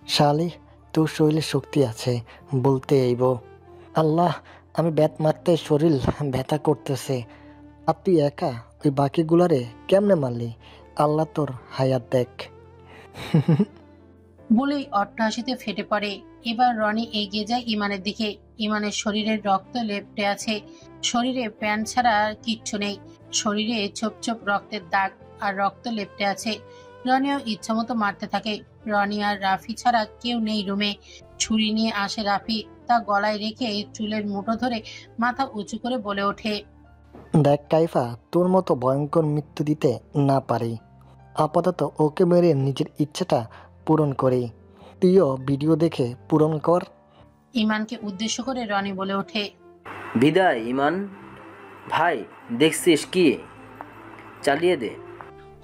শালি, তোর শরীরে শক্তি আছে বলতে এইব। আল্লাহ, আমি ব্যাট মারতে শরীর ব্যথা করতেছে, আর তুই একা ওই বাকিগুলারে কেমনে মারলি? আল্লাহ তোর হায়াত দেখ। বলেই অট্টহাসিতে ফেটে পড়ে। এবার রনি এগিয়ে যায় ইমানের দিকে। ইমানের শরীরে রক্ত লেপ্টে আছে, শরীরে প্যান্ট ছাড়া আর কিচ্ছু নেই, শরীরে ছোপ ছোপ রক্তের দাগ আর রক্ত লেপ্টে আছে। রনিও ইচ্ছামতো মারতে থাকে। রনি আর রাফি ছাড়া কেউ নেই রুমে। ছুরি নিয়ে আসে রাফি, তা গলায় রেখে চুলের মুঠো ধরে মাথা উঁচু করে বলে ওঠে, দেখ কাইফা, তোর মতো ভয়ঙ্কর মৃত্যু দিতে না পারি, আপাতত ওকে মেরে নিজের ইচ্ছাটা পূরণ করি। তুইও ভিডিও দেখে পূরণ কর। ইমানকে উদ্দেশ্য করে রনি বলে ওঠে, বিদায় ইমান ভাই, দেখছিস কি, চালিয়ে দে।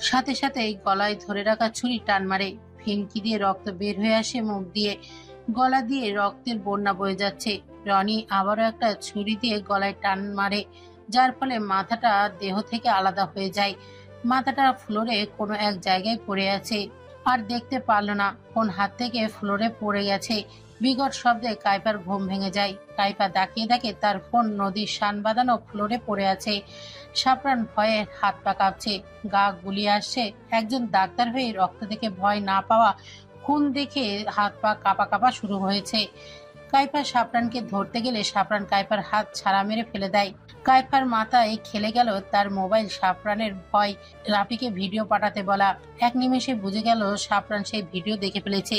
সাথে সাথে গলায় ধরে রাখা ছুরি টান মারে। ফিনকি দিয়ে রক্ত বের হয়ে আসে মুখ দিয়ে, গলা দিয়ে রক্তের বন্যা বয়ে যাচ্ছে। রনি আবারও একটা ছুরি দিয়ে গলায় টান মারে, যার ফলে মাথাটা দেহ থেকে আলাদা হয়ে যায়। মাথাটা ফ্লোরে কোনো এক জায়গায় পড়ে আছে, আর দেখতে পারলো না কোন হাত থেকে ফ্লোরে পড়ে গেছে। বিকট শব্দে কাইপার ঘুম ভেঙে যায়। কাইপা তাকিয়ে দেখে তার ফোন নদীর শান বাঁধানো ফ্লোরে পড়ে আছে। সাপ্রান ভয়ে হাত পা কাঁপছে, গা গুলিয়ে আসছে। একজন ডাক্তার হয়ে রক্ত দেখে ভয় না পাওয়া, খুন দেখে হাত পা কাঁপা কাঁপা শুরু হয়েছে। কাইফা সাপরানকে ধরতে গেলে সাপরান কাইফার হাত ছাড়া মেরে ফেলে দেয়। কাইফার মাথায় খেলে গেল তার মোবাইল। সাপরানের ভয় রাফিকে ভিডিও পাঠাতে বলা। এক নিমেষে বুঝে গেল সাপরান সেই ভিডিও দেখে ফেলেছে।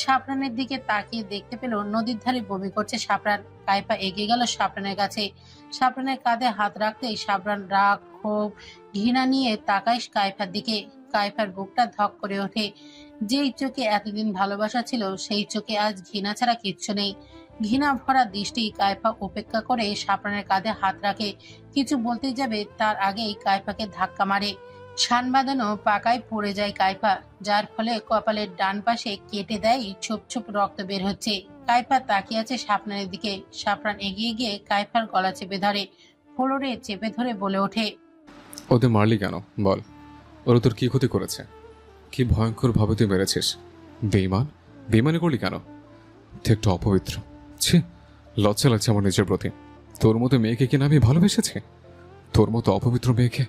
সাপরানের দিকে তাকিয়ে দেখতে পেল নদীর ধারে বমি করছে সাপরান। কাইফা এগিয়ে গেল সাপরানের কাছে। সাপরানের কাঁধে হাত রাখতেই সাপরান রাগ, ক্ষোভ, ঘৃণা নিয়ে তাকায় কাইফার দিকে। কাইফার বুকটা ধক করে ওঠে। যেই চোখে এতদিন ভালোবাসা ছিল, সেই চোখে আজ ঘৃণা ছাড়া কিচ্ছু নেই। ঘৃণা ভরা দৃষ্টি। কাইফা উপেক্ষা করে সাপরানের কাঁধে হাত রাখে। কিছু বলতে যাবে তার আগেই কাইফাকে ধাক্কা মারে। শান বাঁধানো পাকায় পড়ে যায় কাইফা, যার ফলে কপালের ডান পাশে কেটে দেয়, ছোপ ছোপ রক্ত বের হচ্ছে। কাইফা তাকিয়ে আছে সাপরানের দিকে। সাপরান এগিয়ে গিয়ে কাইফার গলা চেপে ধরে, ফ্লোরে চেপে ধরে বলে ওঠে, ওদের মারলি কেন বল? ওরা তোর কি ক্ষতি করেছে? কি ভয়ঙ্কর ভাবে তুই মেরেছিস? বেইমান, বেইমানি করলি কেন? তুই একটা অপবিত্র। ছি, লজ্জা লাগছে আমার নিজের প্রতি। তোর মতো মেয়েকে কিনা আমি ভালোবেসেছি? তোর মতো অপবিত্র মেয়েকে?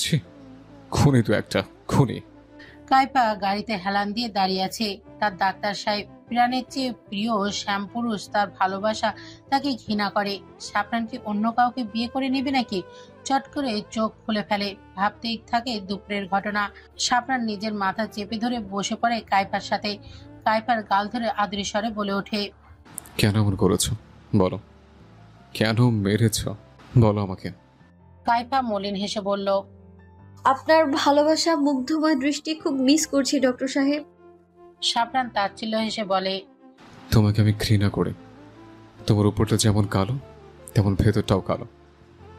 ছি, খুনি তুই একটা, খুনি। কাইপা গাড়িতে হেলান দিয়ে দাঁড়িয়ে আছে। তার ডাক্তার সাহেব প্রাণের চেয়ে প্রিয় শ্যামপুরুষ, তার ভালোবাসা তাকে ঘৃণা করে। সাপরান কি অন্য কাউকে বিয়ে করে নেবে নাকি? চট করে চোখ খুলে ফেলে। ভাবতেই থাকে দুপুরের ঘটনা। সাপরান নিজের মাথা চেপে ধরে বসে পড়ে কাইপার সাথে। কাইপার গাল ধরে আদুরি স্বরে বলে ওঠে, কেন এমন করেছ বলো? কেন মেরেছ বলো আমাকে? কাইপা মলিন হেসে বলল, আপনার ভালোবাসা মুগ্ধময় দৃষ্টি খুব মিস করছি ডক্টর সাহেব। সাপরান তাচ্ছিল্য হেসে বলে, তোমাকে আমি ঘৃণা করি। তোমার উপরটা যেমন কালো, তেমন ভেতরটাও কালো।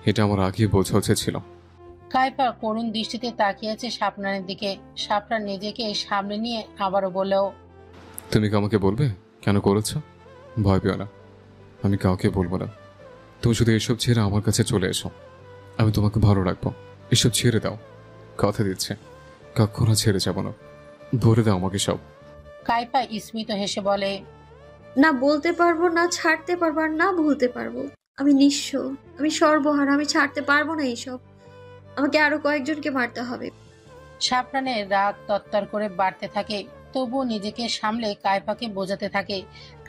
এটা আমার আগে বোঝা উচিত ছিল। কাইপা করুণ দৃষ্টিতে তাকিয়ে আছে সাপরানের দিকে। সাপরান নিজেকে সামনে নিয়ে আবারও বলল, তুমি কি আমাকে বলবে কেন করেছ? ভয় পেও না, আমি কাউকে বলবো না। তুমি শুধু এসব ছেড়ে আমার কাছে চলে এসো, আমি তোমাকে ভালো রাখবো। এসব ছেড়ে দাও, কথা দিচ্ছে কখনো ছেড়ে যাব না। বলে দাও আমাকে সব। কাইপা স্মিত হেসে বলে, না বলতে পারবো, না ছাড়তে পারবো, আর না ভুলতে পারবো। আমি নিঃস্ব, আমি সর্বহারা, আমি ছাড়তে পারবো না এইসব। আমাকে আরো কয়েকজনকে মারতে হবে। সাপরানের রাগ তত্তর করে বাড়তে থাকে। তবুও নিজেকে সামলে কাইপাকে বোঝাতে থাকে।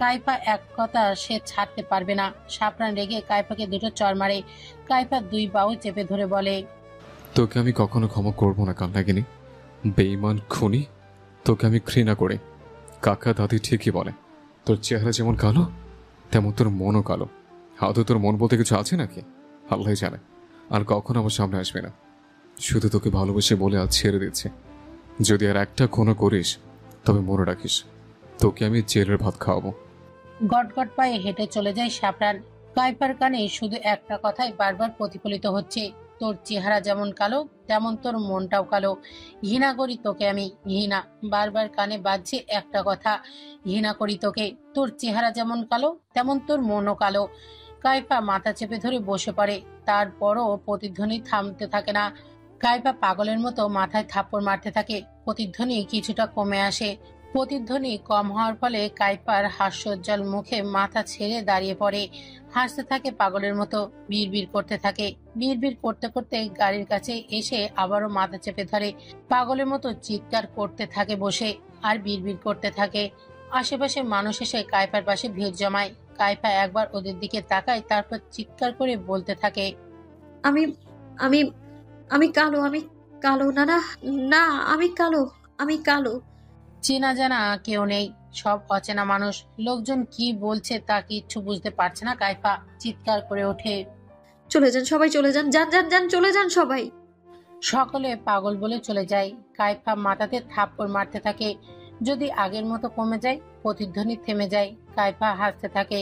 কাইপা এক কথা সে ছাড়তে পারবে না। সাপরান রেগে কাইপাকে দুটো চড় মারে। কাইপা দুই বাহু চেপে ধরে বলে, তোকে আমি কখনো ক্ষমা করবো না কান্নাগিনি, বেঈমান খুনি। তোকে আমি ঘৃণা করি। কাকা দাদি ঠিকই বলে, তোর চেহারা যেমন কালো, তেমন তোর মনও কালো। হয়তো তোর মন বলতে কিছু আছে নাকি আল্লাহ জানে। আর কখনো আমার সামনে আসবে না। শুধু তোকে ভালোবেসে বলে আজ ছেড়ে দিচ্ছে। যদি আর একটা খুনো করিস তবে মনে রাখিস, তোকে আমি জেলের ভাত খাওয়াবো। গটগট পায়ে হেঁটে চলে যায় সাপরান। কাইপার কানে শুধু একটা কথাই বারবার প্রতিফলিত হচ্ছে, তোর চেহারা যেমন কালো, তেমন তোর মনটাও কালো। ঘৃণা করি তোকে আমি, ঘৃণা। বারবার কানে বাজছে একটা কথা, ঘৃণা করি তোকে। তোর চেহারা যেমন কালো, তেমন তোর মনও কালো। কাইপা মাথা চেপে ধরে বসে পড়ে। তারপরও প্রতিধ্বনি থামতে থাকে না। কাইপা পাগলের মতো মাথায় থাপ্পড় মারতে থাকে। প্রতিধ্বনি কিছুটা কমে আসে। প্রতিধ্বনি কম হওয়ার ফলে কাইপার হাস্যোজ্জ্বল মুখে মাথা ছেড়ে দাঁড়িয়ে পড়ে। হাসতে থাকে পাগলের মতো, বিড়বিড় করতে থাকে। বিড়বিড় করতে করতে গাড়ির কাছে এসে আবারও মাথা চেপে ধরে। পাগলের মতো চিৎকার করতে থাকে বসে, আর বিড়বিড় করতে থাকে। আশেপাশে মানুষ এসে কাইপার পাশে ভিড় জমায়। কাইপা একবার ওদের দিকে তাকায়, তারপর চিৎকার করে বলতে থাকে, আমি আমি আমি কালো, আমি কালো, না না না, আমি কালো, আমি কালো। চেনা জানা কেউ নেই, সব অচেনা মানুষ। লোকজন কি বলছে তা কিচ্ছু বুঝতে পারছে না। কাইপা চিৎকার করে ওঠে, চলে যান সবাই, চলে যান, যান যান যান, চলে যান সবাই। সকলে পাগল বলে চলে যায়। কাইফা মাথাতে থাপ্পড় মারতে থাকে। যদি আগের মতো কমে যায়, প্রতিধ্বনি থেমে যায়। কাইফা হাসতে থাকে।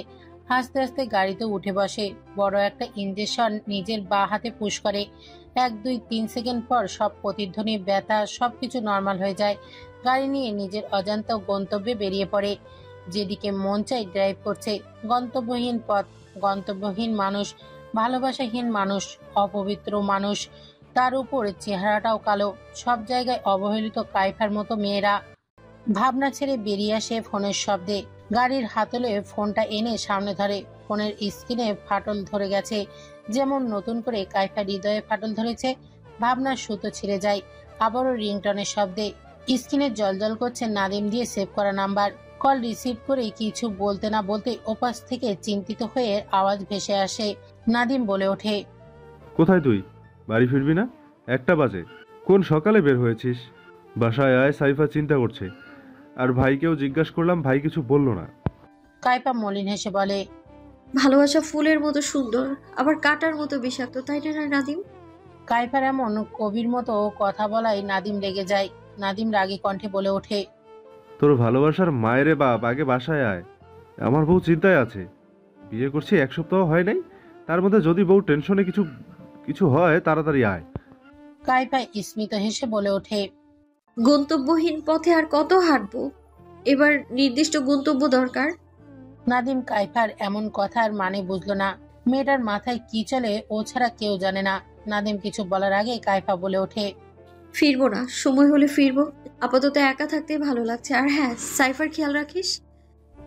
হাসতে হাসতে গাড়িতে উঠে বসে। বড় একটা ইঞ্জেকশন নিজের বাঁ হাতে পুশ করে। 1, 2, 3 সেকেন্ড পর সব প্রতিধ্বনি, ব্যথা সবকিছু নর্মাল হয়ে যায়। গাড়ি নিয়ে নিজের অজান্ত গন্তব্যে বেরিয়ে পড়ে। যেদিকে মন চাই ড্রাইভ করছে। গন্তব্যহীন পথ, গন্তব্যহীন মানুষ, ভালোবাসাহীন মানুষ, অপবিত্র মানুষ। তার উপর চেহারাটাও কালো। সব জায়গায় অবহেলিত কাইফার মতো মেয়েরা। ভাবনা ছেড়ে বেরিয়ে আসে ফোনের শব্দে। গাড়ির হাতলে ফোনটা এনে সামনে ধরে। ফোনের স্ক্রিনে ফাটল ধরে গেছে। যেমন নতুন করে কাইফার হৃদয়ে ফাটল ধরেছে। ভাবনার সুতো ছিঁড়ে যায়। আবারও রিংটনের শব্দে। স্ক্রিনে জলজল করছে নাদিম দিয়ে সেভ করা নাম্বার। কল রিসিভ করে কিছু বলতে না বলতে ওপাশ থেকে চিন্তিত হয়ে আওয়াজ ভেসে আসে। নাদিম বলে ওঠে, কোথায় তুই? বাড়ি ফিরবি না? 1টা বাজে। কোন সকালে বের হয়েছিস? বাসায় আয়, সাইফা চিন্তা করছে। আর ভাইকেও জিজ্ঞাসা করলাম, ভাই কিছু বলল না। কাইপা মলিন হেসে বলে, ভালোবাসা ফুলের মতো সুন্দর, আবার কাটার মতো বিষাক্ত, তাই না নাদিম? কাইফার এমন কবির মতো কথা বলায় নাদিম রেগে যায়। নাদিম রাগী কণ্ঠে বলে ওঠে, তোর ভালোবাসার মায়েরে বাপ, আগে বাসায় আয়। আমার বউ চিন্তায় আছে। বিয়ে করছি 1 সপ্তাহ হয় নাই, তার মধ্যে যদি বউ টেনশনে কিছু কিছু হয়, তাড়াতাড়ি আয়। কাইফা স্মিত হেসে বলে ওঠে, গন্তব্যহীন পথে আর কত হাঁটবো? এবার নির্দিষ্ট গন্তব্য দরকার। নাদিম কাইফার এমন কথার মানে বুঝলো না। মেয়েটার মাথায় কি চলে ও ছাড়া কেউ জানে না। নাদিম কিছু বলার আগে কাইফা বলে ওঠে, ফিরবো না, সময় হলে ফিরবো। আপাতত একা থাকতেই ভালো লাগছে। আর হ্যাঁ, সাইফার খেয়াল রাখিস।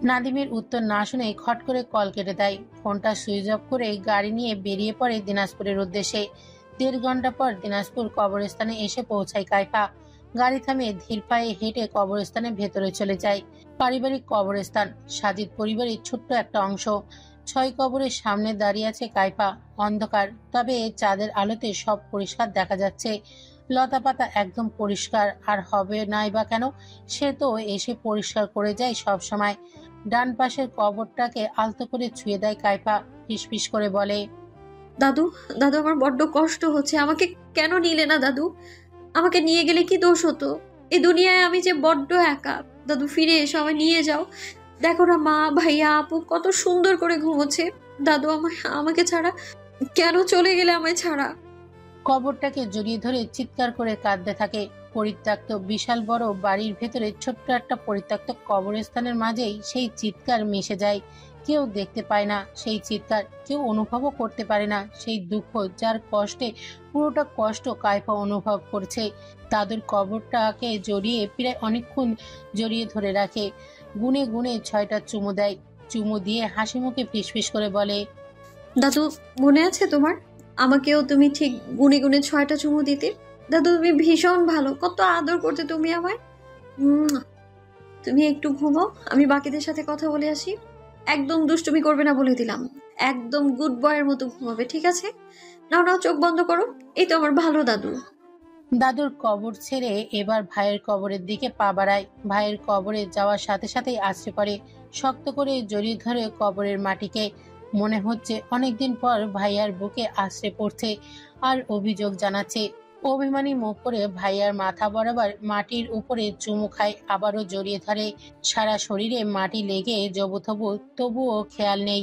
নাদিমের উত্তর না শুনে খট করে কল কেটে দেয়। ফোনটা সুইচ অফ করে গাড়ি নিয়ে বেরিয়ে পড়ে দিনাজপুরের উদ্দেশ্যে। 1.5 ঘন্টা পর দিনাজপুর কবরস্থানে এসে পৌঁছায় কাইফা। গাড়ি থামিয়ে ধীর পায়ে হেঁটে কবরস্থানের ভেতরে চলে যায়। পারিবারিক কবরস্থান, সাজিদ পরিবারের ছোট্ট একটা অংশ। 6 কবরের সামনে দাঁড়িয়ে আছে কাইফা। অন্ধকার, তবে চাঁদের আলোতে সব পরিষ্কার দেখা যাচ্ছে। লতা পাতা একদম পরিষ্কার, আর হবে নাই বা কেন? সে তো এসে পরিষ্কার করে যায় সব সময়। ডান পাশের কবরটাকে আলতো করে ছুঁয়ে দেয় কাইফা। ফিসফিস করে বলে, দাদু, দাদু, আমার বড্ড কষ্ট হচ্ছে। আমাকে কেন নিলে না দাদু? আমাকে নিয়ে গেলে কি দোষ হতো? এই দুনিয়ায় আমি যে বড্ড একা। দাদু, ফিরে এসো, আমায় নিয়ে যাও। দেখো না, মা, ভাইয়া, আপু কত সুন্দর করে ঘুমোচ্ছে। দাদু, আমাকে ছাড়া কেন চলে গেলে আমায় ছাড়া? কবরটাকে জড়িয়ে ধরে চিৎকার করে কাঁদতে থাকে। পরিত্যক্ত বিশাল বড় বাড়ির ভেতরে ছোট্ট একটা পরিত্যক্ত কবরস্থানের মাঝেই সেই চিৎকার মিশে যায়। কেউ দেখতে পায় না সেই চিৎকার, কেউ অনুভবও করতে পারে না সেই দুঃখ, যার কষ্টে পুরোটা কষ্ট কাইফা অনুভব করছে। দাদুর কবরটাকে জড়িয়ে প্রায় অনেকক্ষণ জড়িয়ে ধরে রাখে। গুনে গুনে 6টা চুমু দেয়। চুমু দিয়ে হাসি মুখে ফিসফিস করে বলে, দাদু, মনে আছে তোমার? আমাকেও তুমি ঠিক গুনে গুনে 6টা চুমু দিতে। দাদু, তুমি ভীষণ ভালো, কত আদর করতে তুমি আমায়। তুমি একটু ঘুমাও, আমি বাকিদের সাথে কথা বলে আসি। একদম দুষ্টুমি করবে না বলে দিলাম। একদম গুড বয়ের মতো ঘুমাবে, ঠিক আছে? নাও নাও, চোখ বন্ধ করো। এই তো আমার ভালো দাদু। দাদুর কবর ছেড়ে এবার ভাইয়ের কবরের দিকে পা বাড়ায়। ভাইয়ের কবরে যাওয়ার সাথে সাথেই আছড়ে পড়ে, শক্ত করে জড়িয়ে ধরে কবরের মাটিকে। মনে হচ্ছে অনেকদিন পর ভাইয়ার বুকে আছড়ে পড়ছে আর অভিযোগ জানাচ্ছে। অভিমানী মুখ করে ভাইয়ার মাথা বরাবর মাটির উপরে চুমু খায়, আবারও জড়িয়ে ধরে। সারা শরীরে মাটি লেগে জবুথবু, তবুও খেয়াল নেই।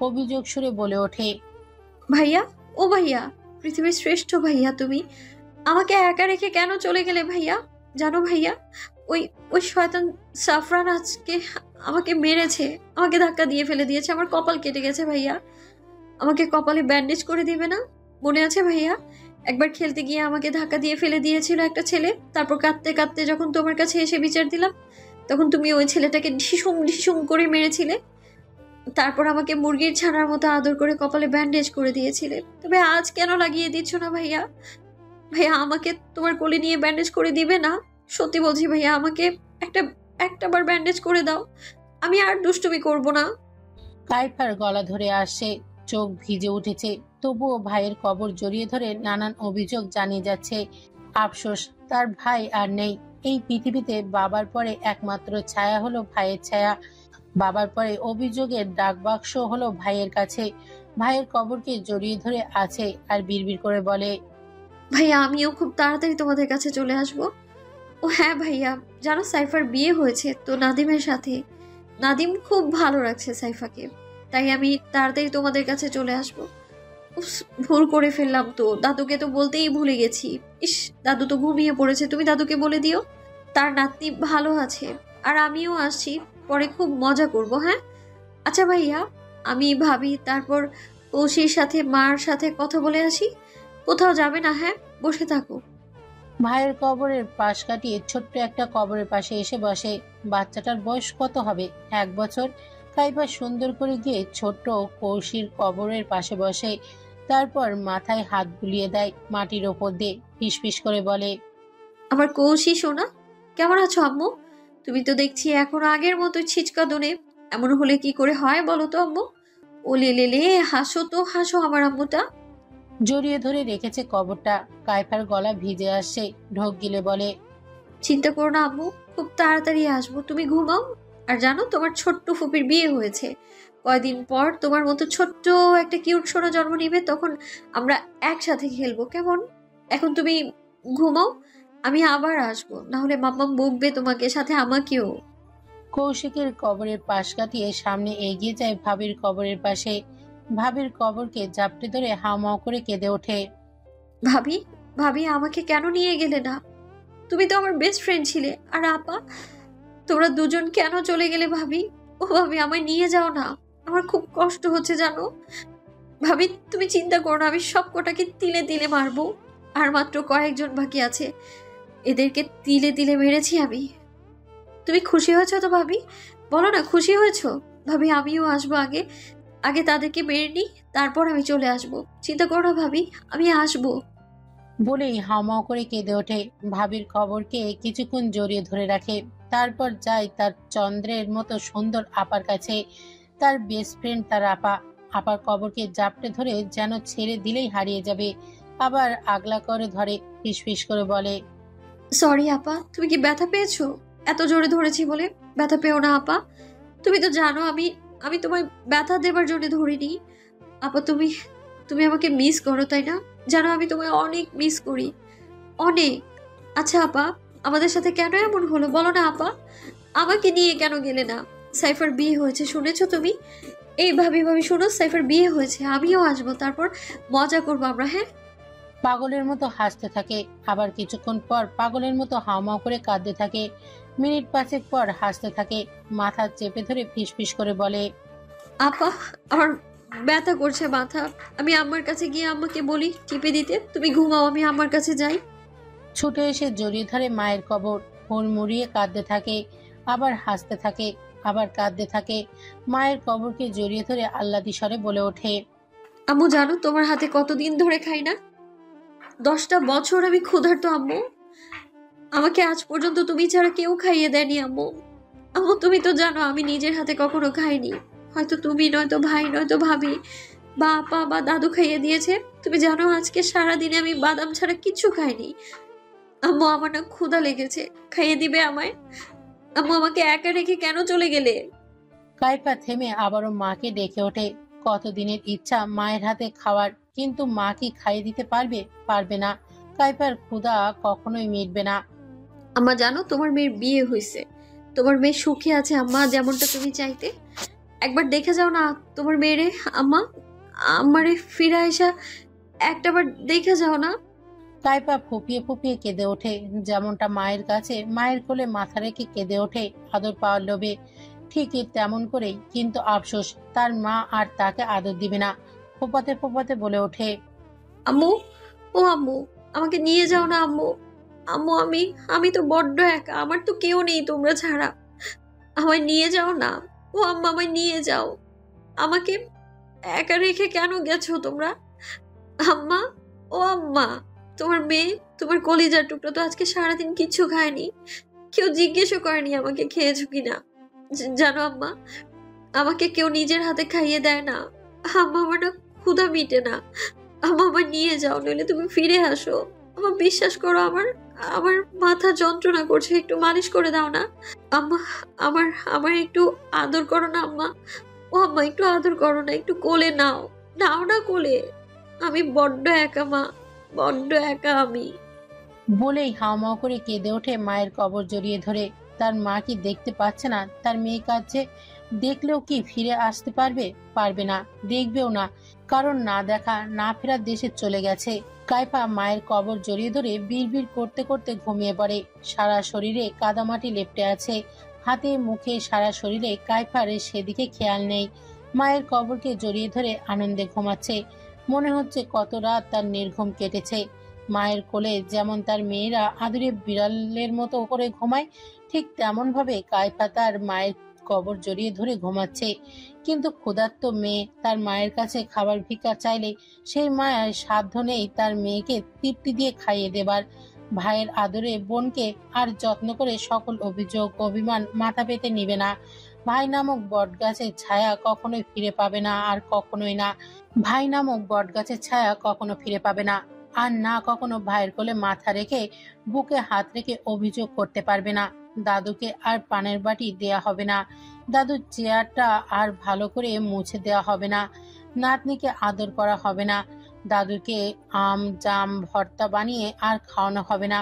অভিযোগ সুরে বলে ওঠে, ভাইয়া, ও ভাইয়া, পৃথিবীর শ্রেষ্ঠ ভাইয়া তুমি। আমাকে একা রেখে কেন চলে গেলে ভাইয়া? জানো ভাইয়া, ওই ওই শয়তান সাফরান আজকে আমাকে মেরেছে, আমাকে ধাক্কা দিয়ে ফেলে দিয়েছে। আমার কপাল কেটে গেছে ভাইয়া। আমাকে কপালে ব্যান্ডেজ করে দিবে না? মনে আছে ভাইয়া, একবার খেলতে গিয়ে আমাকে ধাক্কা দিয়ে ফেলে দিয়েছিল একটা ছেলে। তারপর কাঁদতে কাঁদতে যখন তোমার কাছে এসে বিচার দিলাম, তখন তুমি ওই ছেলেটাকে ঢিসুম ঢিসুম করে মেরেছিলে, তারপর আমাকে মুরগির ছানার মতো আদর করে কপালে ব্যান্ডেজ করে দিয়েছিলে। তবে আজ কেন লাগিয়ে দিচ্ছ না ভাইয়া? ভাইয়া আমাকে তোমার কোলে নিয়ে ব্যান্ডেজ করে দিবে না? সত্যি বলছি ভাইয়া, আমাকে একটা একটাবার ব্যান্ডেজ করে দাও, আমি আর দুষ্টুমি করব না। কাইফার গলা ধরে আসছে, চোখ ভিজে উঠেছে, তবুও ভাইয়ের কবর জড়িয়ে ধরে নানান অভিযোগ জানিয়ে যাচ্ছে। আফসোস, তার ভাই আর নেই। এই পৃথিবীতে বাবার পরে একমাত্র ছায়া হলো ভাইয়ের ছায়া। বাবার পরে অভিযোগের ডাকবাক্স হলো ভাইয়ের কাছে। ভাইয়ের কবরকে জড়িয়ে ধরে আছে আর বিড়বিড় করে বলে, ভাইয়া আমিও খুব তাড়াতাড়ি তোমাদের কাছে চলে আসব। ও হ্যাঁ ভাইয়া, জানো সাইফার বিয়ে হয়েছে তো নাদিমের সাথে। নাদিম খুব ভালো রাখছে সাইফাকে, তাই আমি তাড়াতাড়ি তোমাদের কাছে চলে আসব। উফ, ভুল করে ফেললাম তো, দাদুকে তো বলতেই ভুলে গেছি। ইস, দাদু তো ঘুমিয়ে পড়েছে, তুমি দাদুকে বলে দিও তার নাতনি ভালো আছে, আর আমিও আসছি, পরে খুব মজা করব। হ্যাঁ আচ্ছা ভাইয়া, আমি ভাবি তারপর কৌশির সাথে মার সাথে কথা বলে আসি। কোথাও যাবে না, হ্যাঁ বসে থাকো। ভাইয়ের কবরের পাশ কাটিয়ে ছোট্ট একটা কবরের পাশে এসে বসে। বাচ্চাটার বয়স কত হবে? 1 বছর। কাইফা সুন্দর করে গিয়ে ছোট্ট কৌশির কবরের পাশে বসে, তারপর মাথায় হাত বুলিয়ে দেয় মাটির ওপর দিয়ে, ফিসফিস করে বলে, আমার কৌশি সোনা, কেমন আছো আম্মু? তুমি তো দেখছি এখন আগের মতো ছিচকা দোনে। এমন হলে কি করে হয় বলো তো আম্মু? ও লে লে লে, হাসো তো হাসো আমার আম্মুটা। জড়িয়ে ধরে রেখেছে কবরটা। কাইফার গলা ভিজে আসছে, ঢোক গিলে বলে, চিন্তা করো না আম্মু, খুব তাড়াতাড়ি আসবো, তুমি ঘুমাও। আর জানো তোমার ছোট্ট ফুপির বিয়ে হয়েছে, কয়দিন পর তোমার মতো ছোট্ট একটা কিউট সোনা জন্ম নিবে, তখন আমরা একসাথে খেলবো, কেমন? এখন তুমি ঘুমাও, আমি আবার আসবো, না হলে মাম্মা বকবে তোমাকে, সাথে আমাকেও। কৌশিকের কবরের পাশ কাটিয়ে সামনে এগিয়ে যায় ভাবির কবরের পাশে। ভাবির কবরকে জাপটে ধরে হাউমাউ করে কেঁদে ওঠে। ভাবি, ভাবি আমাকে কেন নিয়ে গেলে না? তুমি তো আমার বেস্ট ফ্রেন্ড ছিলে। আর আপা, তোমরা দুজন কেন চলে গেলে ভাবি? ও ভাবি, আমায় নিয়ে যাও না, আমার খুব কষ্ট হচ্ছে জানো। ভাবি তুমি চিন্তা করো না, আমি সব কটাকে তিলে তিলে মারবো। আর মাত্র কয়েকজন বাকি আছে, এদেরকে তিলে তিলে মেরেছি আমি। তুমি খুশি হয়েছো তো ভাবি? বলো না খুশি হয়েছো? ভাবি আমিও আসবো, আগে আগে তাদেরকে মেরে নি, তারপর আমি চলে আসবো। চিন্তা করো না ভাবি, আমি আসবো। বলেই হাউমাউ করে কেঁদে ওঠে। ভাবির কবরকে কিছুক্ষণ জড়িয়ে ধরে রাখে, তারপর যায় তার চন্দ্রের মতো সুন্দর আপার কাছে। তার বেস্ট ফ্রেন্ড তার আপা। আপার কবরকে জাপটে ধরে যেন ছেড়ে দিলেই হারিয়ে যাবে, আবার আগলা করে ধরে, ফিসফিস করে বলে, সরি আপা, তুমি কি ব্যথা পেয়েছো? এত জোরে ধরেছি বলে। ব্যথা পেও না আপা, তুমি তো জানো আমি আমি তোমায় ব্যথা দেবার জন্য ধরিনি। আপা তুমি তুমি আমাকে মিস করো তাই না? জানো আমি তোমায় অনেক মিস করি, অনেক। আচ্ছা আপা, আমাদের সাথে কেন এমন হলো বলো না আপা? আমাকে নিয়ে কেন গেলে না? সাইফার বিয়ে হয়েছে শুনেছো তুমি? এই ভাবি ভাবি শোনো, সাইফার বিয়ে হয়েছে, আমিও আসবো, তারপর মজা করবো আমরা। হ্যাঁ পাগলের মতো হাসতে থাকে, আবার কিছুক্ষণ পর পাগলের মতো হাউমাউ করে কাঁদতে থাকে। মিনিট 5 পর হাসতে থাকে, মাথা চেপে ধরে ফিসফিস করে বলে, আপা, আমার ব্যথা করছে মাথা, আমি আম্মার কাছে গিয়ে আম্মাকে বলি টিপে দিতে। তুমি ঘুমাও, আমি আম্মার কাছে যাই। ছুটে এসে জড়িয়ে ধরে মায়ের কবর, হুড়মুড়িয়ে কাঁদতে থাকে, আবার হাসতে থাকে, আবার কাঁদতে থাকে। মায়ের কবরকে জড়িয়ে ধরে আহ্লাদি স্বরে বলে ওঠে, আম্মু জানো তোমার হাতে কতদিন ধরে খাই না? 10টা বছর আমি ক্ষুধার্ত আম্মু, আমাকে আজ পর্যন্ত তুমি ছাড়া কেউ খাইয়ে দেয়নি আম্মু। আম্মু তুমি তো জানো আমি নিজের হাতে কখনো খাইনি, হয়তো তুমি নয়তো ভাই নয়তো ভাবি বা আপা বা দাদু খাইয়ে দিয়েছে। তুমি জানো আজকে সারাদিনে আমি বাদাম ছাড়া কিচ্ছু খাইনি। আম্মু আমার না ক্ষুধা লেগেছে, খাইয়ে দিবে আমায়? আম্মু আমাকে একা রেখে কেন চলে গেলে? কাইফা থেমে আবারও মাকে ডেকে ওঠে। কতদিনের ইচ্ছা মায়ের হাতে খাওয়ার, কিন্তু মা কি খাইয়ে দিতে পারবে? পারবে না। কাইফার ক্ষুধা কখনোই মিটবে না। আম্মা জানো তোমার মেয়ের বিয়ে হয়েছে, তোমার মেয়ে সুখে আছে আম্মা, যেমনটা তুমি চাইতে। একবার দেখে যাও না তোমার মেয়েরে আম্মা, আমারে ফিরে আসা একটাবার দেখে যাও না। কাইপা ফুপিয়ে ফুপিয়ে কেঁদে ওঠে, যেমনটা মায়ের কাছে মায়ের কোলে মাথা রেখে কেঁদে ওঠে আদর পাওয়ার লোভে। ঠিকই তেমন করেই, কিন্তু আফসোস তার মা আর তাকে আদর দিবে না। ফোপাতে ফোপাতে বলে ওঠে, আম্মু, ও আম্মু, আমাকে নিয়ে যাও না আম্মু। আম্মু আমি আমি তো বড্ড একা, আমার তো কেউ নেই তোমরা ছাড়া। আমায় নিয়ে যাও না। ও আম্মা, আমায় নিয়ে যাও। আমাকে একা রেখে কেন গেছো তোমরা? আম্মা, ও আম্মা, তোমার মেয়ে, তোমার কলিজার টুকরো তো আজকে সারাদিন কিচ্ছু খায়নি। কেউ জিজ্ঞেসও করেনি আমাকে খেয়েছো কিনা। জানো আম্মা, আমাকে কেউ নিজের হাতে খাইয়ে দেয় না। আম্মা, আমার না ক্ষুধা মিটে না। আম্মা, আমার নিয়ে যাও, নইলে তুমি ফিরে আসো। আমার বিশ্বাস করো, আমার আমার মাথা যন্ত্রণা করছে, একটু মালিশ করে দাও না। আম্মা, আমার আমার একটু আদর করো না আম্মা। ও আম্মা, একটু আদর করো না, একটু কোলে নাও। নাও না কোলে। আমি বড্ড একা মা, বড্ড একা আমি। বলেই হাওমাও করে কেঁদে ওঠে মায়ের কবর জড়িয়ে ধরে। তার মা কি দেখতে পাচ্ছে না তার মেয়ে কাঁদছে? দেখলেও কি ফিরে আসতে পারবে? পারবে না, দেখবেও না, কারণ না দেখা না ফেরার দেশে চলে গেছে। কাইফা মায়ের কবর জড়িয়ে ধরে বিড়বিড় করতে করতে ঘুমিয়ে পড়ে। সারা শরীরে কাদামাটি লেপ্টে আছে, হাতে মুখে সারা শরীরে। কাইফার সেদিকে খেয়াল নেই। মায়ের কবরকে জড়িয়ে ধরে আনন্দে ঘুমাচ্ছে। মনে হচ্ছে কত রাত তার নির্ঘুম কেটেছে। মায়ের কোলে যেমন তার মেয়েরা আদুরে বিড়ালের মতো করে ঘুমায়, ঠিক তেমন ভাবে কাইফা তার মায়ের কবর জড়িয়ে ধরে ঘুমাচ্ছে। কিন্তু ক্ষুধার্ত মেয়ে তার মায়ের কাছে খাবার ভিক্ষা চাইলে সেই মায়ের সাধ্য নেই তার মেয়েকে তৃপ্তি দিয়ে খাইয়ে দেবার। ভাইয়ের আদরে বোনকে আর যত্ন করে সকল অভিযোগ অভিমান মাথা পেতে নিবে না। ভাই নামক বটগাছের ছায়া কখনোই ফিরে পাবে না, আর কখনোই না। ভাই নামক বটগাছের ছায়া কখনো ফিরে পাবে না, আর না কখনো ভাইয়ের কোলে মাথা রেখে বুকে হাত রেখে অভিযোগ করতে পারবে না। দাদুকে আর পানের বাটি দেয়া হবে না, দাদুর চেয়ারটা আর ভালো করে মুছে দেওয়া হবে না, নাতনিকে আদর করা হবে না, দাদুকে আম জাম ভর্তা বানিয়ে আর খাওয়ানো হবে না।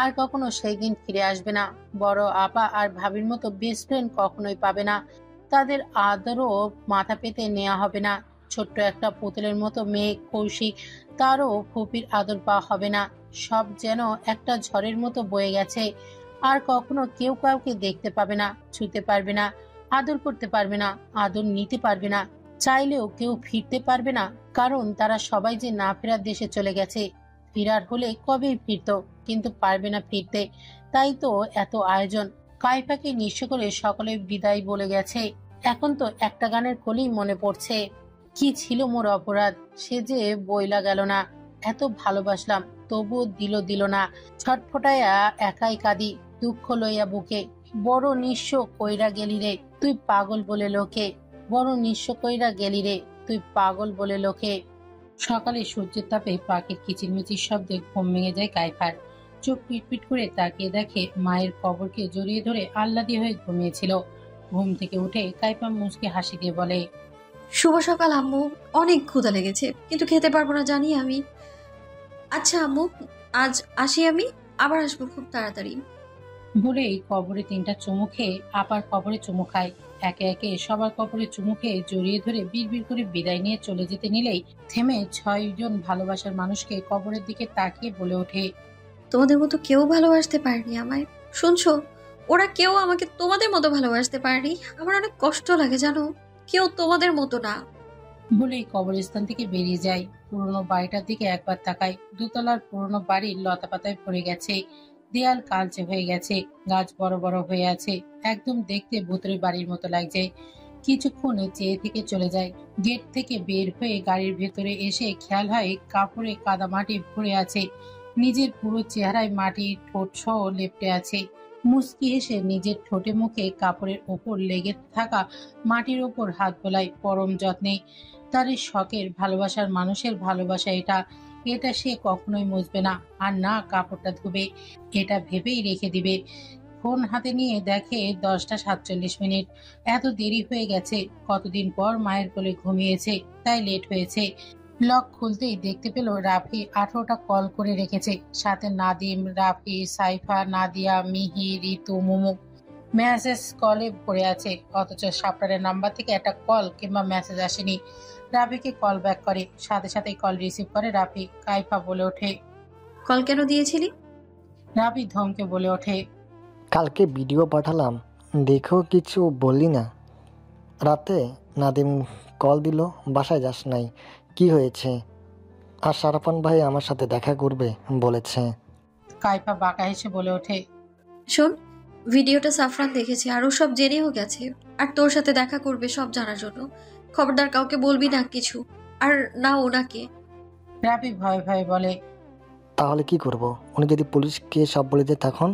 আর কখনো সেই দিন ফিরে আসবে না। বড় আপা আর ভাবির মতো বেস্ট ফ্রেন্ড কখনোই পাবে না। তাদের আদরও মাথা পেতে নেওয়া হবে না। ছোট্ট একটা পুতুলের মতো মেয়ে কৌশিক, তারও ফুপির আদর পাওয়া হবে না। সব যেন একটা ঝড়ের মতো বয়ে গেছে। আর কখনো কেউ কাউকে দেখতে পাবে না, ছুতে পারবে না, আদর করতে পারবে না, আদর নিতে পারবে না। চাইলেও কেউ ফিরতে পারবে না, কারণ তারা সবাই যে না ফেরার দেশে চলে গেছে। ফিরার হলে কবেই ফিরত, কিন্তু পারবে না ফিরতে। তাই তো এত আয়োজন। কাইফাকে নিঃস্ব করে সকলে বিদায় বলে গেছে। এখন তো একটা গানের কলেই মনে পড়ছে, কি ছিল মোর অপরাধ, সে যে বইলা গেল না। এত ভালোবাসলাম, তবুও দিল না। ছটফটায়া একাই কাঁদি, দুঃখ লইয়া বুকে। বড় নিঃস্ব কইরা গেলি রে তুই পাগল বলে লোকে, বড় নিঃস্ব কইরা গেলি রে তুই পাগল বলে লোকে। সকালে সূর্যের তাপে পাখির কিচিরমিচির শব্দে ঘুম ভেঙে যায় কাইফার। চোখ পিটপিট করে তাকিয়ে দেখে মায়ের কবরকে জড়িয়ে ধরে আহ্লাদি হয়ে ঘুমিয়েছিল। ঘুম থেকে উঠে কাইফা মুচকে হাসি দিয়ে বলে, শুভ সকাল আম্মু। অনেক ক্ষুধা লেগেছে, কিন্তু খেতে পারবো না জানি আমি। আচ্ছা আম্মু, আজ আসি আমি, আবার আসবো খুব তাড়াতাড়ি। বলেই কবরে 3টা চুমু খেয়ে আপার কবরে চুমু খায়। একে একে সবার কবরে চুমু খেয়ে জড়িয়ে ধরে বিড়বিড় করে বিদায় নিয়ে চলে যেতে নিলেই থেমে 6জন ভালোবাসার মানুষকে কবরের দিকে তাকিয়ে বলে ওঠে, তোমাদের মতো কেউ ভালোবাসতে পারেনি আমায়, শুনছো? ওরা কেউ আমাকে তোমাদের মতো ভালোবাসতে পারেনি। আমার অনেক কষ্ট লাগে জানো, কেউ তোমাদের মতো না। বলেই কবরস্থান থেকে বেরিয়ে যায়। পুরনো বাড়িটার দিকে একবার তাকায়। দোতলার পুরনো বাড়ির লতাপাতায় ভরে গেছে, দেয়াল কালচে হয়ে গেছে, গাছ বড় বড় হয়ে আছে, একদম দেখতে ভূতের বাড়ির মতো লাগছে। কিছুক্ষণে চেয়ে থেকে চলে যায়। গেট থেকে বের হয়ে গাড়ির ভেতরে এসে খেয়াল হয় কাপড়ে কাদা মাটি ভরে আছে, নিজের পুরো চেহারায় মাটি, ঠোঁট সহ লেপ্টে আছে। মুচকি এসে নিজের ঠোঁটে মুখে কাপড়ের ওপর লেগে থাকা মাটির ওপর হাত বোলায় পরম যত্নে। তার এই শখের ভালোবাসার মানুষের ভালোবাসা এটা, এটা সে কখনোই মুছবে না, আর না কাপড়টা ধুবে, এটা ভেবেই রেখে দিবে। ফোন হাতে নিয়ে দেখে 10টা 47 মিনিট। এত দেরি হয়ে গেছে, কতদিন পর মায়ের কোলে ঘুমিয়েছে, তাই লেট হয়েছে। লক খুলতেই দেখতে পেল রাফি 18টা কল করে রেখেছে, সাথে নাদিম, রাফি, সাইফা, নাদিয়া, মিহি, ঋতু, মুমু। মেসেজ কলে পড়ে আছে, অথচ সাপটারের নাম্বার থেকে একটা কল কিংবা মেসেজ আসেনি। রাফিকে কল ব্যাক করে, সাথে সাথে কল রিসিভ করে রাফি। কাইফা বলে ওঠে, কল কেন দিয়েছিলি? রাফি ধমকে বলে ওঠে, কালকে ভিডিও পাঠালাম, দেখেও কিছু বললি না। রাতে নাদিম কল দিল, বাসায় যাস নাই, কি হয়েছে? আর সারাফান ভাই আমার সাথে দেখা করবে বলেছে। কাইফা বাঁকা হেসে বলে ওঠে, শোন, ভিডিওটা সাফরান দেখেছে আর ও সব জেনেও গেছে। আর তোর সাথে দেখা করবে সব জানার জন্য। খবরদার কাউকে বলবি না কিছু, আর না ওনাকে। রাফি ভয়ে ভয়ে বলে, তাহলে কি করব? উনি যদি পুলিশকে সব বলে দেয় তখন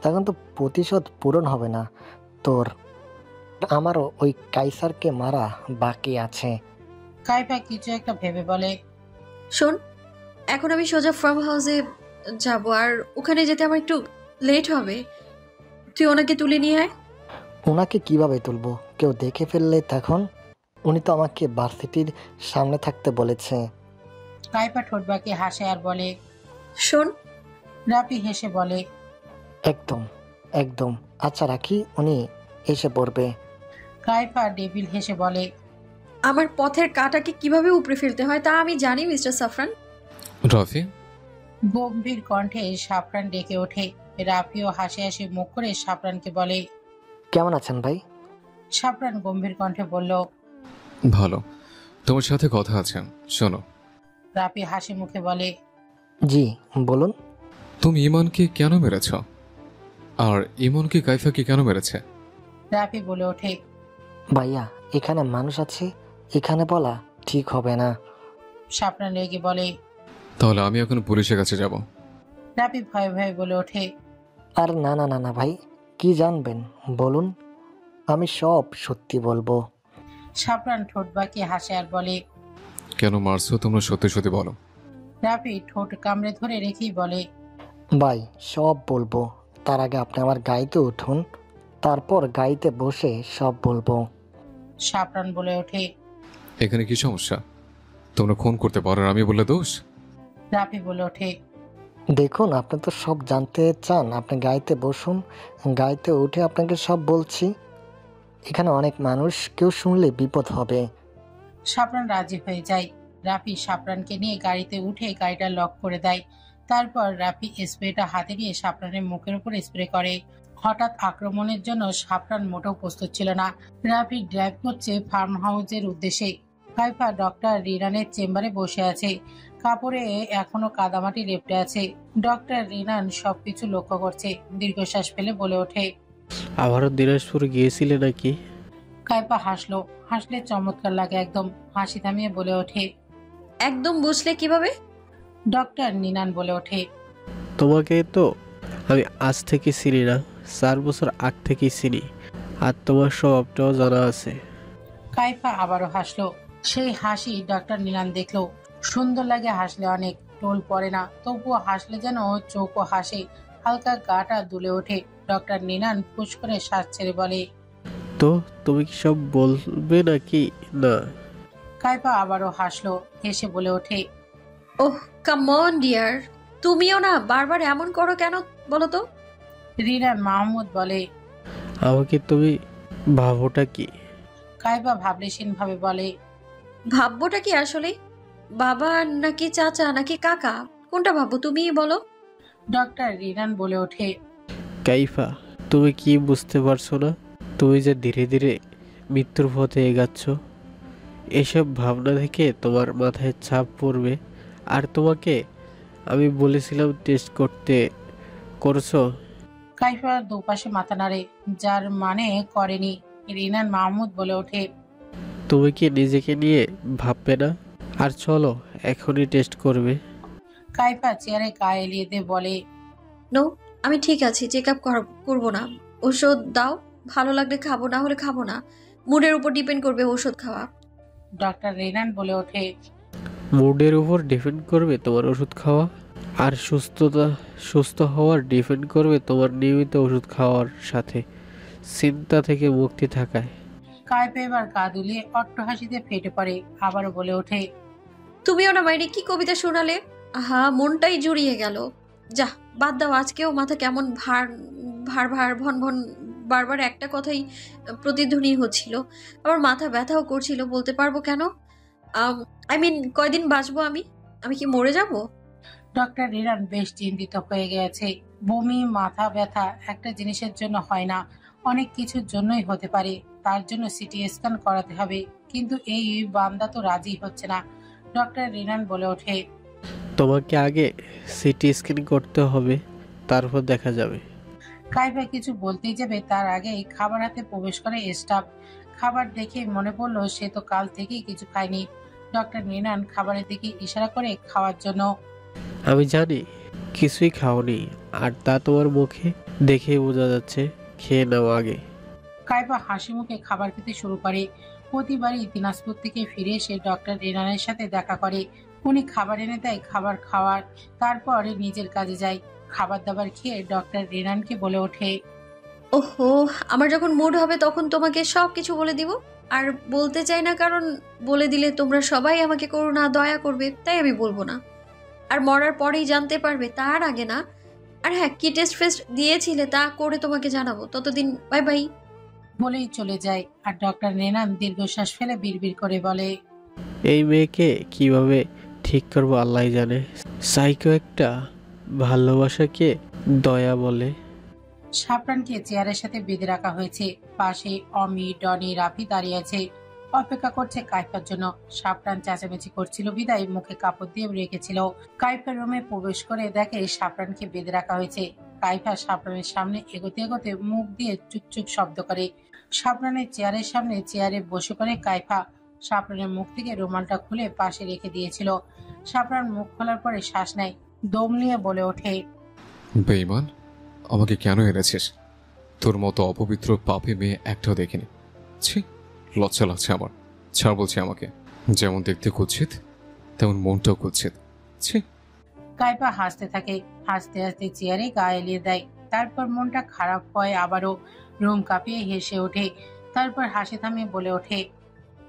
তখন তো প্রতিশোধ পূরণ হবে না তোর। আমারও ওই কাইসারকে মারা বাকি আছে। কাইফা কিছু একটা ভেবে বলে, শোন, এখন আমি সোজা ফার্ম হাউসে যাব, আর ওখানে যেতে আমার একটু লেট হবে। তুই ওনাকে তুলে নিয়ে আয়। ওনাকে কিভাবে তুলবো? কেউ দেখে ফেললে তখন? উনি তো আমাকে ভার্সিটির সামনে থাকতে বলেছে। কাইফা ঠোঁট বাঁকিয়ে হাসে আর বলে। শোন, রাফি হেসে বলে, একদম একদম। আচ্ছা রাখি, উনি এসে পড়বে। কাইফা ডেভিল হেসে বলে, আমার পথের কাঁটাকে কিভাবে উপড়ে ফেলতে হয় তা আমি জানি মিস্টার সাফরান। রাফি, গম্ভীর কণ্ঠে সাফরান ডেকে ওঠে। রাফিও হাসি হাসি মুখ করে সাফরানকে বলে, কেমন আছেন ভাই? সাফরান গম্ভীর কণ্ঠে বলল, ভালো। তোমার সাথে কথা আছে, শোনো। রাফি হাসি মুখে বলে, জি বলুন। তুমি ইমানকে কেন মেরেছ? আর ইমনকে কাইফাকে কেন মেরেছে? রাফি বলে ওঠে, ভাইয়া এখানে মানুষ আছে, এখানে বলা ঠিক হবে না। সাফরান রেগে বলে। তাহলে আমি এখন পুলিশের কাছে যাব। রাফি ভয়ে ভয়ে বলে ওঠে, আর না না না না ভাই, কি জানবেন বলুন, আমি সব সত্যি বলবো। সাফরান ঠোঁট বাঁকিয়ে হাসে আর বলে। কেন মারছো তোমরা, সত্যি সত্যি বলো। রাফি ঠোঁট কামড়ে ধরে রেখেই বলে, ভাই সব বলবো, তার আগে আপনি আমার গাড়িতে উঠুন, তারপর গাড়িতে বসে সব বলবো। সাফরান বলে ওঠে। এখানে কি সমস্যা? তোমরা খুন করতে পারো আর আমি বললে দোষ? রাফি বলে ওঠে, দেখুন আপনি তো সব জানতে চান, আপনি গাড়িতে বসুন, গাড়িতে উঠে আপনাকে সব বলছি। এখানে অনেক মানুষ, কেউ শুনলে বিপদ হবে। সাফরান রাজি হয়ে যায়। রাফি সাফরানকে নিয়ে গাড়িতে উঠে গাড়িটা লক করে দেয়। তারপর রাফি স্প্রেটা হাতে নিয়ে সাফরানের মুখের উপর স্প্রে করে। হঠাৎ আক্রমণের জন্য সাফরান মোটেও প্রস্তুত ছিল না। রাফি ড্রাইভ করছে ফার্ম হাউসের উদ্দেশ্যে। কাইফা ডক্টর রিনানের চেম্বারে বসে আছে। কাপড়ে এখনো কাদামাটি লেপটে আছে। ডক্টর রিনান সবকিছু লক্ষ্য করছে। দীর্ঘশ্বাস ফেলে বলে ওঠে, আবারও দিনাজপুর গিয়েছিলে নাকি? কাইফা হাসলো। হাসলে চমৎকার লাগে একদম। হাসি থামিয়ে বলে ওঠে, একদম বুঝলে কিভাবে? ডক্টর নিনান বলে ওঠে, তোমাকে তো আমি আজ থেকে চিনি না, 4 বছর আগ থেকেই চিনি, আর তোমার স্বভাবটাও জানা আছে। কাইফা আবারও হাসলো। সেই হাসি ডক্টর নিনান দেখলো। সুন্দর লাগে হাসলে, অনেক টোল পড়ে না, তবুও হাসলে যেন চোখও হাসে, হালকা গাটা দুলে ওঠে। ডক্টর নিনান ফুস করে শ্বাস ছেড়ে বলে, তো তুমি কি সব বলবে নাকি না? কাইফা আবারও হাসলো। হেসে বলে ওঠে, ওহ কাম অন ডিয়ার, তুমিও না বারবার এমন করো কেন বলো তো? রিনান মাহমুদ বলে। আমাকে তুমি ভাবোটা কি? কাইফা ভাবলেশীন ভাবে বলে, ভাববোটা কি আসলে? বাবা নাকি চাচা নাকি কাকা, কোনটা ভাববো তুমিই বলো? ডক্টর রিনান বলে ওঠে, কাইফা, তুমি কি বুঝতে পারছো না? তুমি যে ধীরে ধীরে মৃত্যুর পথে এগাচ্ছ, এসব ভাবনা থেকে তোমার মাথায় ছাপ পড়বে। আর তোমাকে আমি বলেছিলাম টেস্ট করতে, করছো? কাইফা দুপাশে মাথা নাড়ে, যার মানে করেনি। রিনান মাহমুদ বলে ওঠে, তুমি কি নিজেকে নিয়ে ভাববে না? আর চলো এখনই টেস্ট করবে। কাইফা চেয়ারে গায়ে এলিয়ে দিয়ে বলে, নো, আমি ঠিক আছি, চেক আপ করবো না। ওষুধ দাও, ভালো লাগলে খাবো, না হলে খাবো না। মুডের উপর ডিপেন্ড করবে ওষুধ খাওয়া। ডক্টর রিনান বলে ওঠে, মুডের উপর ডিপেন্ড করবে তোমার ওষুধ খাওয়া? আর সুস্থ হওয়ার ডিপেন্ড করবে তোমার নিয়মিত ওষুধ খাওয়ার সাথে চিন্তা থেকে মুক্তি থাকায়। কাইফা এবার গা দুলিয়ে অট্টহাসিতে ফেটে পড়ে। আবারও বলে ওঠে, তুমিও না মাইরি কি কবিতা শোনালে, আহা মনটাই জুড়িয়ে গেল। যা বাদ দাও, আজকেও মাথা কেমন ভার ভার ভার ভন ভন, বারবার একটা কথাই প্রতিধ্বনি হচ্ছিল। আবার মাথা ব্যথাও করছিল, বলতে পারবো কেন। আই মিন কয়দিন বাঁচবো আমি? আমি কি মরে যাব? ডক্টর রিনান বেশ চিন্তিত হয়ে গেছে। বমি, মাথা ব্যথা একটা জিনিসের জন্য হয় না, অনেক কিছুর জন্যই হতে পারে। তার জন্য সিটি স্ক্যান করাতে হবে, কিন্তু এই বান্দা তো রাজি হচ্ছে না। ডক্টর রিনান বলে ওঠে, তোমাকে আগে সিটি স্ক্যান করতে হবে, তারপর দেখা যাবে। কাইফা কিছু বলতেই যাবে তার আগেই খাবার হাতে প্রবেশ করে স্টাফ। খাবার দেখে মনে পড়লো সে তো কাল থেকেই কিছু খায়নি। ডক্টর রিনান খাবারের দিকে ইশারা করে খাওয়ার জন্য। আমি জানি কিছুই খাওনি, আর তা তোমার মুখে দেখেই বোঝা যাচ্ছে। খেয়ে নাও আগে। কাইফা হাসি মুখে খাবার খেতে শুরু করে। প্রতিবারই দিনাজপুর থেকে ফিরে এসে ডক্টর রেনানের সাথে দেখা করে। উনি খাবার এনে দেয়, খাবার খাওয়ার, তারপর নিজের কাজে যায়। খাবার দাবার খেয়ে ডক্টর রেনানকে বলে ওঠে, ওহো, আমার যখন মুড হবে তখন তোমাকে সব কিছু বলে দিব। আর বলতে চাই না, কারণ বলে দিলে তোমরা সবাই আমাকে করুণা দয়া করবে, তাই আমি বলবো না। আর মরার পরেই জানতে পারবে, তার আগে না। আর হ্যাঁ, কি টেস্ট ফেস্ট দিয়েছিলে তা করে তোমাকে জানাবো। ততদিন বাই বাই। বলেই চলে যায়। আর ডক্টর রেনান দীর্ঘশ্বাস ফেলে বিড়বিড় করে বলে, এই মেয়েকে কিভাবে ঠিক করবো আল্লাহ জানে। সাইকো একটা। ভালোবাসাকে দয়া বলে। সাফরানকে চেয়ারের সাথে বেঁধে রাখা হয়েছে। পাশে অমি, ডনি, রাফি দাঁড়িয়ে আছে, অপেক্ষা করছে কাইফার জন্য। সাফরান চেঁচামেচি করছিল বিদায় মুখে কাপড় দিয়ে রেখেছিল। কাইফার রুমে প্রবেশ করে দেখে সাফরানকে বেঁধে রাখা হয়েছে। কাইফা সাফরানের সামনে এগোতে এগোতে মুখ দিয়ে চুকচুক শব্দ করে। সাফরানের চেয়ারের সামনে চেয়ারে বসে করে কাইফা সাফরানের মুখ থেকে রুমালটা খুলে পাশে রেখে দিয়েছিল। সাফরান মুখ খোলার পরে শ্বাস নেয়, দম নিয়ে বলে ওঠে, বেঈমান, আমাকে কেন এনেছিস? তোর মতো অপবিত্র পাপী মেয়ে একটাও দেখিনি। ছি, লজ্জা লাগছে আমার। ছাড় বলছি আমাকে। যেমন দেখতে কুৎসিত, তেমন মনটাও কুৎসিত। ছি। কাইফা হাসতে থাকে। হাসতে হাসতে চেয়ারে গা এলিয়ে দেয়। তারপর মনটা খারাপ হয় আবারও। রুম কাঁপিয়ে হেসে ওঠে। তারপর হাসি থামিয়ে বলে ওঠে,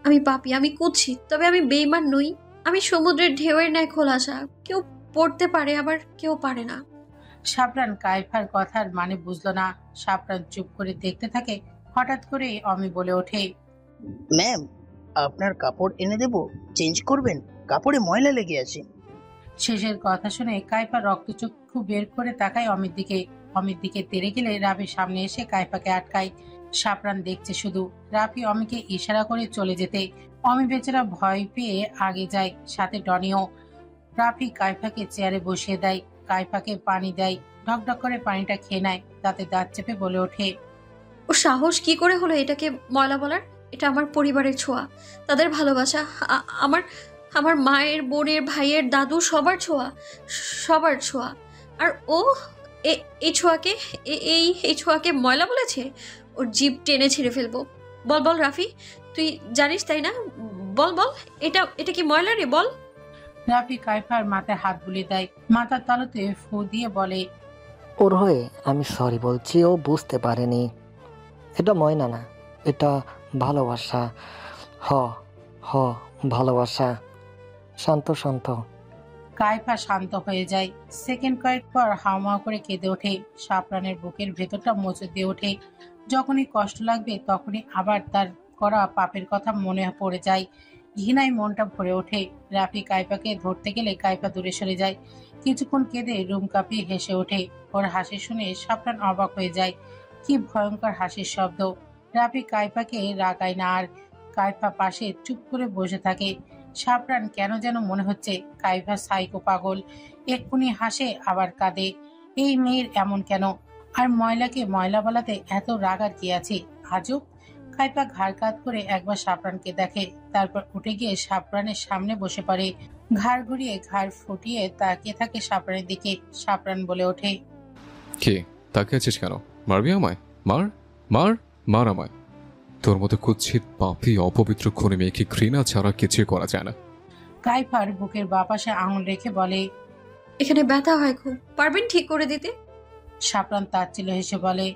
আমি পাপী, আমি কুৎসিত, তবে আমি বেইমান নই। আমি সমুদ্রের ঢেউয়ের ন্যায় খোলাসা। কেউ পড়তে পারে, আবার কেউ পারে না। সাফরান কাইফার কথার মানে বুঝলো না। সাফরান চুপ করে দেখতে থাকে। হঠাৎ করে অমি বলে ওঠে, ম্যাম, আপনার কাপড় এনে দেব, চেঞ্জ করবেন, কাপড়ে ময়লা লেগে আছে। শেষের কথা শুনে কাইফা রক্তচক্ষু বের করে তাকায় অমির দিকে। অমির দিকে তেড়ে গেলে রাফি সামনে এসে কাইফাকে আটকায়। সাফরান দেখছে শুধু। রাফি অমিকে ইশারা করে চলে যেতে। অমি বেচারা ভয় পেয়ে আগে যায়, সাথে ডনিও। রাফি কাইফাকে চেয়ারে বসিয়ে দেয়, কাইফাকে পানি দেয়। ঢকঢক করে পানিটা খেয়ে নেয়, তাতে দাঁত চেপে বলে ওঠে, ও সাহস কি করে হলো এটাকে ময়লা বলার? এটা আমার পরিবারের ছোঁয়া, তাদের ভালোবাসা, আমার আমার মায়ের, বোনের, ভাইয়ের, দাদু, সবার ছোঁয়া, সবার ছোঁয়া। আর ও এই ছোঁয়াকে, এই ছোঁয়াকে ময়লা বলেছে? ওর জিভ টেনে ছিঁড়ে ফেলবো। বল বল রাফি, তুই জানিস তাই না? বল বল, এটা কি ময়লা রে? বল। রাফি কাইফার মাথায় হাত বুলিয়ে দেয়, মাথার তালুতে ফু দিয়ে বলে, ওর হয়ে আমি সরি বলছি, ও বুঝতে পারেনি। এটা ময়না না, এটা ভালোবাসা। হ হ ভালোবাসা। শান্ত শান্ত। কাইফা শান্ত হয়ে যায়। সেকেন্ড কয়েক পর হাওয়া করে কেঁদে ওঠে। সাফরানের বুকের ভেতরটা মোচড় দিয়ে ওঠে। যখনই কষ্ট লাগবে তখনই আবার তার করা পাপের কথা মনে পড়ে যায়। ঘৃণায় মনটা ভরে ওঠে। রাফি কাইফাকে ধরতে গেলে কাইফা দূরে সরে যায়। কিছুক্ষণ কেঁদে রুম কাঁপিয়ে হেসে ওঠে। ওর হাসি শুনে সাফরান অবাক হয়ে যায়। কি ভয়ঙ্কর হাসির শব্দ! রাফি কাইফাকে রাগায় না আর। কাইফা পাশে চুপ করে বসে থাকে। সাফরান কেন যেন মনে হচ্ছে কাইফা সাইকো পাগল। এক্ষুনি হাসে আবার কাঁদে। এই মেয়ের এমন কেন? আর ময়লাকে ময়লা বলাতে এত রাগ আর কি আছে? আজব। কাইফা ঘাড় কাত করে একবার সাফরানকে দেখে, তারপর উঠে গিয়ে সাফরানের সামনে বসে পড়ে। ঘাড় ঘুরিয়ে ঘাড় ফুটিয়ে তাকিয়ে থাকে সাফরানের দিকে। সাফরান বলে ওঠে, কে তাকে আছিস কেন? মারবি আমায়? মার মার মার আমায়। তোর মতো কুৎসিত পাপী অপবিত্র খুনি মেয়েকে ঘৃণা ছাড়া কিছুই করা যায় না। কাইফার বুকের বাপাশে আঙুল রেখে বলে, এখানে ব্যথা হয় খুব, পারবেন ঠিক করে দিতে? সাফরান তাচ্ছিল্য হেসে বলে,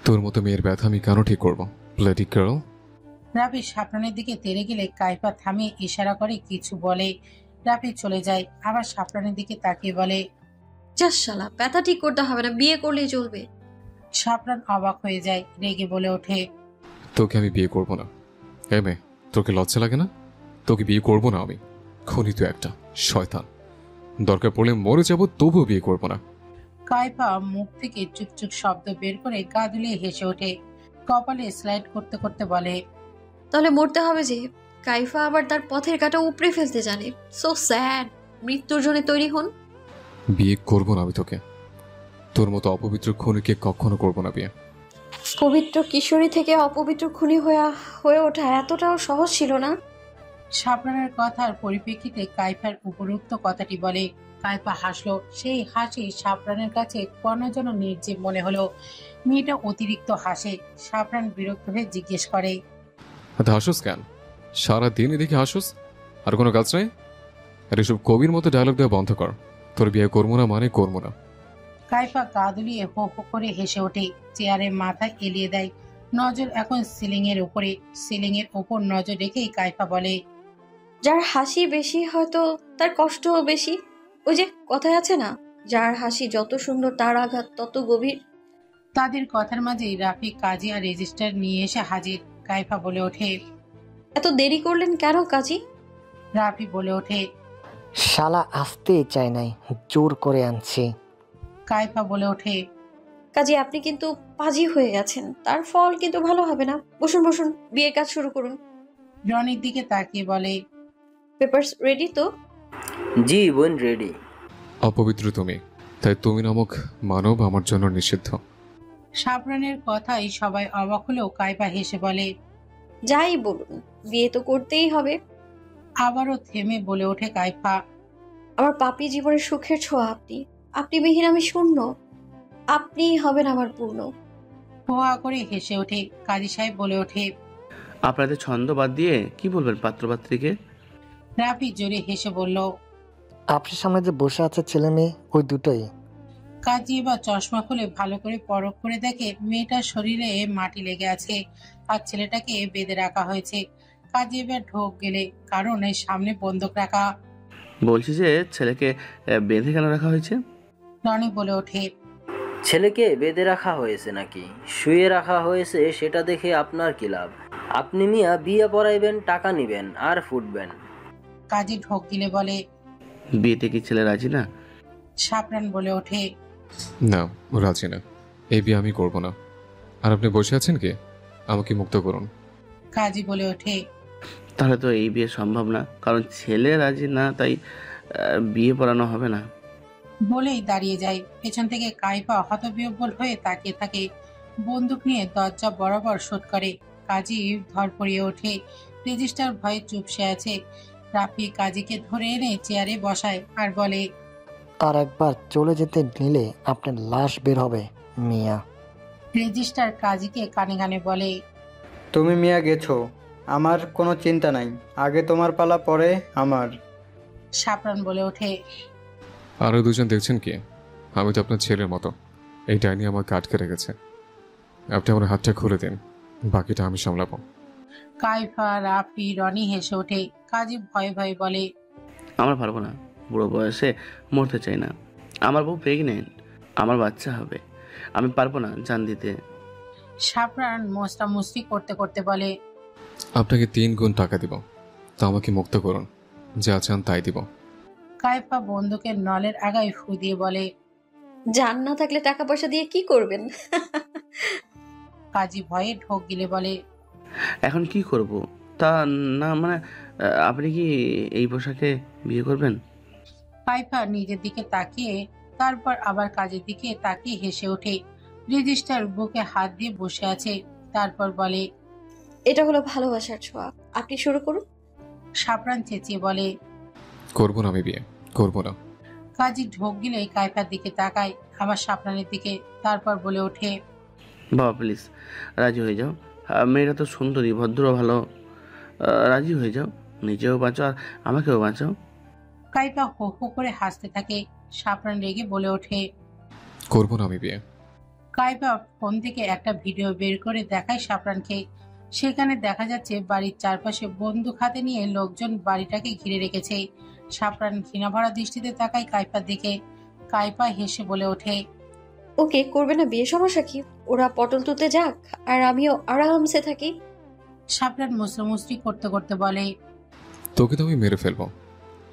তোর মতো মেয়ের ব্যথা আমি কেন ঠিক করবো? Bloody girl. রাফি সাফরানের দিকে তেড়ে গেলে কাইফা থামিয়ে ইশারা করে কিছু বলে। রাফি চলে যায়। আবার সাফরানের দিকে তাকিয়ে বলে, যাস শালা, ব্যথা ঠিক করতে হবে না, বিয়ে করলেই চলবে। সাফরান অবাক হয়ে যায়, রেগে বলে ওঠে, তোকে আমি বিয়ে করবো না। এ মেয়ে, তোকে লজ্জা লাগে না? তোকে বিয়ে করবো না আমি। খুনি তুই একটা শয়তান। দরকার পড়লে মরে যাবো, তবুও বিয়ে করবো না। কাইফা মুখ থেকে চুকচুক শব্দ বের করে গা দুলিয়ে হেসে ওঠে। কপালে স্লাইড করতে করতে বলে, তাহলে মরতে হবে যে? কাইফা আবার তার পথের কাঁটা উপড়ে ফেলতে জানে। So sad. মৃত্যুর জন্য তৈরি হন। বিয়ে করবো না আমি তোকে। তোর মতো অপবিত্র খুনিকে কখনো করবো না বিয়ে। পবিত্র কিশোরী থেকে অপবিত্র খুনি হয়ে ওঠা এতটাও সহজ ছিল না। শাবনানের কথার পরিপ্রেক্ষিতে কাইফার উপরোক্ত কথাটি বলে। কাইফা হাসলো। সেই হাসি শাবনানের কাছে কেন যেন নির্জীব মনে হলো। মেয়েটা অতিরিক্ত হাসে। শাবনান বিরক্ত হয়ে জিজ্ঞেস করে, হাসুস কেন? সারাদিন এদিকে হাসুস, আর কোনো কাজ নাই? আর এসব কবির মতো ডায়লগ দেওয়া বন্ধ কর। তোর বিয়ে করবো না মানে করবো না। কাইফা গা দুলিয়ে হো হো করে হেসে ওঠে। চেয়ারে মাথা এলিয়ে দেয়। নজর এখন সিলিং এর উপরে। সিলিং এর ওপর নজর রেখেই কাইফা বলে, যার হাসি বেশি হয়তো তার কষ্টও বেশি। ওই যে কথায় আছে না, যার হাসি যত সুন্দর তার আঘাত তত গভীর। তাদের কথার মাঝেই রাফি কাজী আর রেজিস্টার নিয়ে এসে হাজির। কাইফা বলে ওঠে, এত দেরি করলেন কেন কাজী? রাফি বলে ওঠে, শালা আসতেই চায় নাই, জোর করে আনছি। কাইফা বলে ওঠে, কাজী আপনি কিন্তু পাজি হয়ে গেছেন, তার ফল কিন্তু ভালো হবে না। বসুন বসুন, বিয়ের কাজ শুরু করুন। রনির দিকে তাকিয়ে বলে, পেপারস রেডি তো? জি বোন, রেডি। অপবিত্র তুমি, তাই তুমি নামক মানব আমার জন্য নিষিদ্ধ। শাবনানের কথাই সবাই অবাক হলেও কাইফা হেসে বলে, যাই বলুন, বিয়ে তো করতেই হবে। আবারও থেমে বলে ওঠে কাইফা, আমার পাপী জীবনের সুখের ছোঁয়া আপনি। আপনি বিহীন আমি শূন্য, আপনিই হবেন আমার পূর্ণ। পোহা করে হেসে ওঠে। কাজী সাহেব বলে ওঠে, আপনাদের ছন্দ বাদ দিয়ে কি বলবেন পাত্রপাত্রীকে? রাফি জোরে হেসে বলল, আপনার সামনে যে বসে আছে ছেলে মেয়ে, ওই দুটোই। কাজী এবার চশমা খুলে ভালো করে পরখ করে দেখে মেয়েটার শরীরে মাটি লেগে আছে আর ছেলেটাকে বেঁধে রাখা হয়েছে। কাজী এবার ঢোক গেলে, কারণ এর সামনে বন্দুক রাখা। বলছি যে ছেলেকে বেঁধে কেন রাখা হয়েছে? রনি বলে ওঠে, ছেলেকে বেঁধে রাখা হয়েছে নাকি শুয়ে রাখা হয়েছে সেটা দেখে আপনার কি লাভ? আপনি মিয়া বিয়ে পড়াইবেন, টাকা নিবেন আর ফুটবেন। কাজী ঢোক গিলে বলে, বিয়েতে কি ছেলে রাজি না? শাবনান বলে ওঠে, না, রাজি না। এই বিয়ে আমি করবো না। আর আপনি বসে আছেন কি? আমাকে মুক্ত করুন। কাজী বলে ওঠে, তাহলে তো এই বিয়ে সম্ভব না, কারণ ছেলে রাজি না, তাই বিয়ে পড়ানো হবে না। বলেই দাঁড়িয়ে যায়। পেছন থেকে কাইফা হতবিহ্বল হয়ে তাকিয়ে থাকে। বন্দুক নিয়ে দরজা বরাবর শোট করে। কাজী ধরপড়িয়ে ওঠে। রেজিস্টার ভয়ে চুপসে আছে। রাফি কাজীকে ধরে এনে চেয়ারে বসায় আর বলে, আর একবার চলে যেতে নিলে আপনার লাশ বের হবে মিয়া। রেজিস্টার কাজীকে কানে কানে বলে, তুমি মিয়া গেছো, আমার কোনো চিন্তা নাই। আগে তোমার পালা, পরে আমার। শাবনান বলে ওঠে, আরও দুজন দেখছেন কি? আমি তো আপনার ছেলের মতো। এই ডাইনি আমাকে আটকে রেখেছে। আপনি আমার হাতটা খুলে দিন, বাকিটা আমি সামলাবো। কাইফা, রাফি, রনি হেসে ওঠে। কাজী ভয়ে ভয়ে বলে, আমার পারবো না, বুড়ো বয়সে মরতে চাই না। আমার বউ প্রেগনেন্ট, আমার বাচ্চা হবে, আমি পারবো না জান দিতে। শাবনান মোস্তামুস্তি করতে করতে বলে, আপনাকে 3 গুণ টাকা দিব, তা আমাকে মুক্ত করুন। যা চান তাই দিব। কাইফা বন্দুকের নলের আগায় ফু দিয়ে বলে, জান না থাকলে টাকা পয়সা দিয়ে কি করবেন? কাজী ভয়ে ঢোক গিলে বলে, এখন কি করব? তা না মানে আপনি কি এই পোশাকে বিয়ে করবেন? কাইফা নিজের দিকে তাকিয়ে তারপর আবার কাজের দিকে তাকিয়ে হেসে ওঠে। রেজিস্টার বুকে হাত দিয়ে বসে আছে। তারপর বলে, এটা হলো ভালোবাসার ছোঁয়া, আপনি শুরু করুন। শাবনান চেঁচিয়ে বলে, করবো না, আমি বিয়ে করবো না। কাজী ঢোক গিলে কাইফার দিকে তাকায়, আবার শাবনানের দিকে। তারপর বলে ওঠে, বাবা প্লিজ রাজি হয়ে যাও। মেয়েরা তো সুন্দরী, ভদ্র, ভালো। রাজি হয়ে যাও, নিজেও বাঁচো আর আমাকেও বাঁচাও। কাইফা হো হো করে হাসতে থাকে। শাবনান রেগে বলে ওঠে, করবো না আমি বিয়ে। কাইফা ফোন থেকে একটা ভিডিও বের করে দেখায় শাবনানকে। সেখানে দেখা যাচ্ছে বাড়ির চারপাশে বন্দুক হাতে নিয়ে লোকজন বাড়িটাকে ঘিরে রেখেছে। শাবনান ঘৃণা ভরা দৃষ্টিতে তাকায় কাইফার দিকে। কাইফা হেসে বলে ওঠে, ওকে করবে না বিয়ে, সমস্যা কি? ওরা পটল তুলতে যাক আর আমিও আরামসে থাকি। শাবনান মুসরি করতে করতে বলে, তোকে তো আমি মেরে ফেলবো।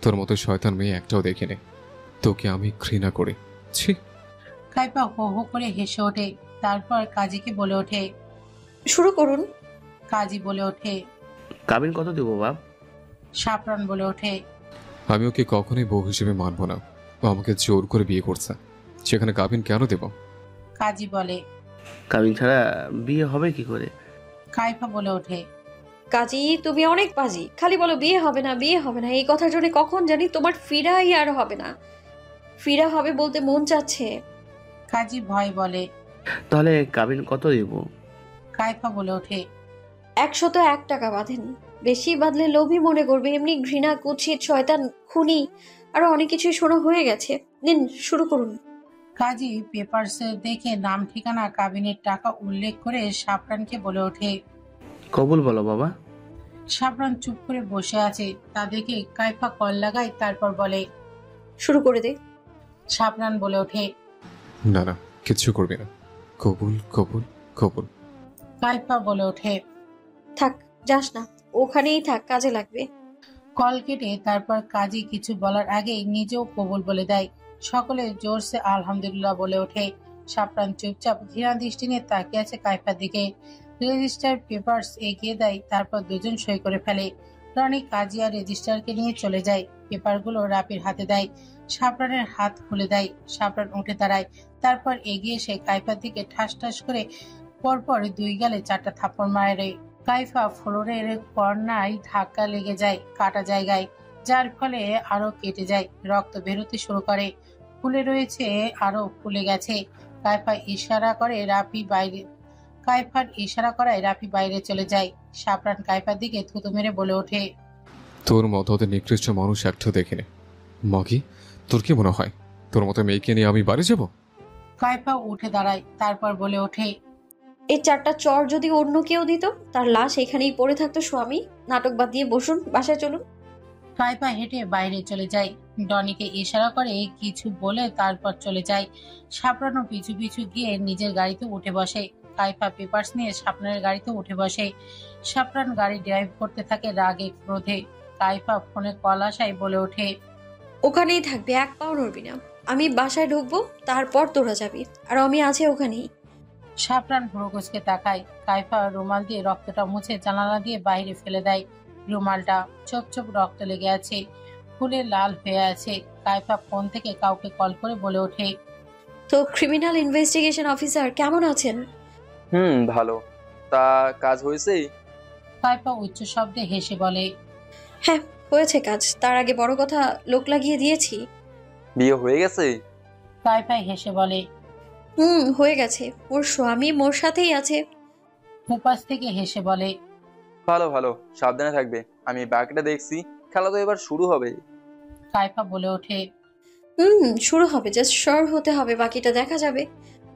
তোর মতো শয়তান মেয়ে একটাও দেখিনি। তোকে আমি ঘৃণা করি, ছি। কাইফা হো হো করে হেসে ওঠে। তারপর কাজীকে বলে ওঠে, শুরু করুন। কাজী বলে ওঠে, কাবিন কত দেবো বাপ? শাবনান বলে ওঠে, আমি ওকে কখনোই বউ হিসেবে মানবো না। ও আমাকে জোর করে বিয়ে করছে। সেখানে কাবিন কেন দেব? কাজী বলে। কাবিন ছাড়া বিয়ে হবে কি করে? কাইফা বলে ওঠে। কাজী তুমি অনেক বাজি, খালি বলো বিয়ে হবে না বিয়ে হবে না। এই কথার জন্য কখন জানি তোমার ফিরাই আর হবে না। ফিরা হবে বলতে মন চাচ্ছে। কাজী ভয় বলে। তাহলে কাবিন কত দেব? কাইফা বলে ওঠে। 101 টাকা বাঁধেন, বেশি বাঁধলে লোভী মনে করবে। এমনি ঘৃণা, কুৎসিত, শয়তান, খুনি আরো অনেক কিছুই শোনা হয়ে গেছে। নিন শুরু করুন। কাজী পেপারসে দেখে নাম ঠিকানা কাবিনের টাকা উল্লেখ করে সাফরানকে বলে ওঠে। কবুল বলো বাবা। সাফরান চুপ করে বসে আছে, তা দেখে কাইফা কল লাগায়, তারপর বলে। শুরু করে দে। সাফরান বলে ওঠে। না না, কিচ্ছু করবি না। কবুল কবুল কবুল। কাইফা বলে ওঠে। থাক, যাস না, ওখানেই থাক, কাজে লাগবে। কল কেটে তারপর কাজী কিছু বলার আগেই নিজেও কবুল বলে দেয়। সকলে জোরসে আলহামদুলিল্লাহ বলে ওঠে। সাফরান চুপচাপ ঘৃণা দৃষ্টি নিয়ে তাকিয়ে আছে কাইফার দিকে। রেজিস্টার পেপারস এগিয়ে দেয়, তারপর দুজন সই করে ফেলে। রনি কাজী আর রেজিস্টারকে নিয়ে চলে যায়। পেপারগুলো রাপির হাতে দেয়। সাফরানের হাত খুলে দেয়। সাফরান উঠে দাঁড়ায়, তারপর এগিয়ে এসে কাইফার দিকে ঠাস ঠাস করে পরপর 2 গালে 4টা থাপ্পড় মারে। কাইফা ফ্লোরের কর্নায় ধাক্কা লেগে যায় কাটা জায়গায়, যার ফলে আরো কেটে যায়, রক্ত বেরোতে শুরু করে। ফুলে রয়েছে, আরো ফুলে গেছে। কাইফার ইশারা করায় রাফি বাইরে চলে যায়। সাফরান কাইফার দিকে থুতু মেরে বলে ওঠে। তোর মতো ওদের নিকৃষ্ট মানুষ একটাও দেখিনি। মাগি, তোর কি মনে হয় তোর মতো মেয়েকে নিয়ে আমি বাড়ি যাব? কাইফা উঠে দাঁড়ায়, তারপর বলে ওঠে। এই 4টা চর যদি অন্য কেউ দিত, তার লাশ এখানেই পড়ে থাকতো। স্বামী, নাটক বাদ দিয়ে বসুন, বাসায় চলুন। কাইফা হেঁটে বাইরে চলে যায়। ডনিকে ইশারা করে কিছু বলে তারপর চলে যায়। সাফরানও পিছু পিছু গিয়ে নিজের গাড়িতে উঠে বসে। কাইফা পেপারস নিয়ে সাফরানের গাড়িতে উঠে বসে। সাফরান গাড়ি ড্রাইভ করতে থাকে রাগে ক্রোধে। কাইফা ফোনে কল আসায় বলে ওঠে। ওখানেই থাকবে, এক পাও নড়বি না। আমি বাসায় ঢুকবো, তারপর তোরা যাবি, আর আমি আছে ওখানেই। সাফরান ভ্রুকুচকে তাকায়। কাইফা রুমাল দিয়ে রক্তটা মুছে জানালা দিয়ে বাইরে ফেলে দেয়। রুমালটা চোপ চোপ রক্ত লেগে আছে, ফুলে লাল হয়ে আছে। কাইফা ফোন থেকে কাউকে কল করে বলে ওঠে। তো ক্রিমিনাল ইনভেস্টিগেশন অফিসার কেমন আছেন? ভালো। তা কাজ হয়েছে? কাইফা উচ্চ শব্দে হেসে বলে। হ্যাঁ হয়েছে কাজ, তার আগে বড় কথা, লোক লাগিয়ে দিয়েছি। বিয়ে হয়ে গেছে? কাইফা হেসে বলে। হয়ে গেছে, ওর স্বামী মোর সাথেই আছে। উপাস থেকে হেসে বলে। ভালো ভালো, সাবধানে থাকবে। আমি বাকিটা দেখছি, খেলা তো এবার শুরু হবে। কাইফা বলে ওঠে। শুরু হবে, জাস্ট শিওর হতে হবে, বাকিটা দেখা যাবে।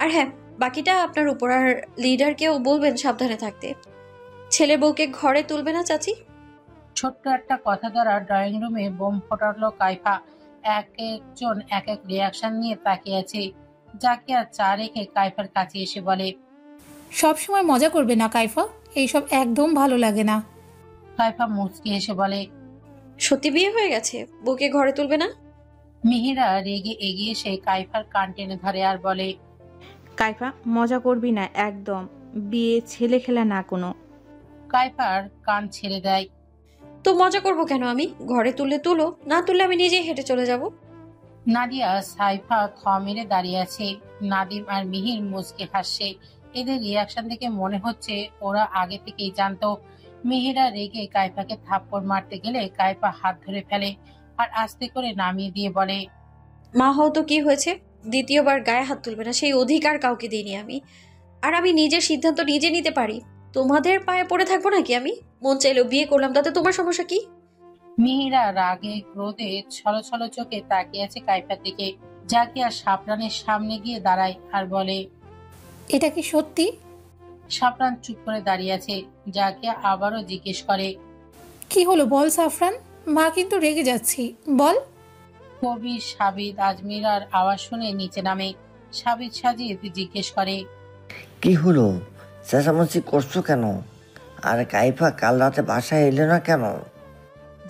আর হ্যাঁ, বাকিটা আপনার উপর। আর লিডারকেও বলবেন সাবধানে থাকতে। ছেলে বউকে ঘরে তুলবে না চাচি। ছোট্ট একটা কথা দ্বারা ড্রয়িং রুমে বোম ফোটালো কাইফা। এক একজন এক এক রিয়াকশন নিয়ে তাকিয়ে আছে। জাকিয়া চা রেখে কাইফার কাছে এসে বলে। সবসময় মজা করবে না কাইফা, এইসব একদম ভালো লাগে না। কাইফা মুচকি এসে বলে। সত্যি বিয়ে হয়ে গেছে, বউকে ঘরে তুলবে না? মিহিরা রেগে এগিয়ে এসে কাইফার কান টেনে ধরে আর বলে। কাইফা মজা করবি না একদম, বিয়ে ছেলে খেলা না কোনো। কাইফার কান ছেড়ে দেয়। তো মজা করব কেন আমি? ঘরে তুললে তুলো, না তুললে আমি নিজেই হেঁটে চলে যাব। নাদিয়া সাইফা থ মেরে দাঁড়িয়ে আছে। নাদিম আর মিহির মুচকে হাসছে। এদের রিয়াকশন দেখে মনে হচ্ছে ওরা আগে থেকেই জানতো। মিহিরা রেগে কাইফাকে থাপ্পড় মারতে গেলে কাইফা হাত ধরে ফেলে আর আস্তে করে নামিয়ে দিয়ে বলে। মা হও তো কি হয়েছে, দ্বিতীয়বার গায়ে হাত তুলবে না, সেই অধিকার কাউকে দিইনি আমি। আর আমি নিজের সিদ্ধান্ত নিজে নিতে পারি। তোমাদের পায়ে পড়ে থাকবো নাকি আমি? মন চাইলেও বিয়ে করলাম, তাতে তোমার সমস্যা কি? মিহিরা রাগে ক্রোধে ছলো ছলো চোখে তাকিয়ে আছে কাইফার দিকে। জাকিয়া সাফরানের সামনে গিয়ে দাঁড়ায় আর বলে। এটা কি সত্যি? সাফরান চুপ করে দাঁড়িয়ে আছে। জাকিয়া আবারও জিজ্ঞেস করে। কি হলো বল সাফরান, মা কিন্তু রেগে যাচ্ছি, বল। কবির, সাবিদ, আজমিরার আওয়াজ শুনে নিচে নামে। সাবিদ সাজিদ জিজ্ঞেস করে। কি হলো, চেঁচামেচি করছো কেন? আর কাইফা কাল রাতে বাসায় এলো না কেন?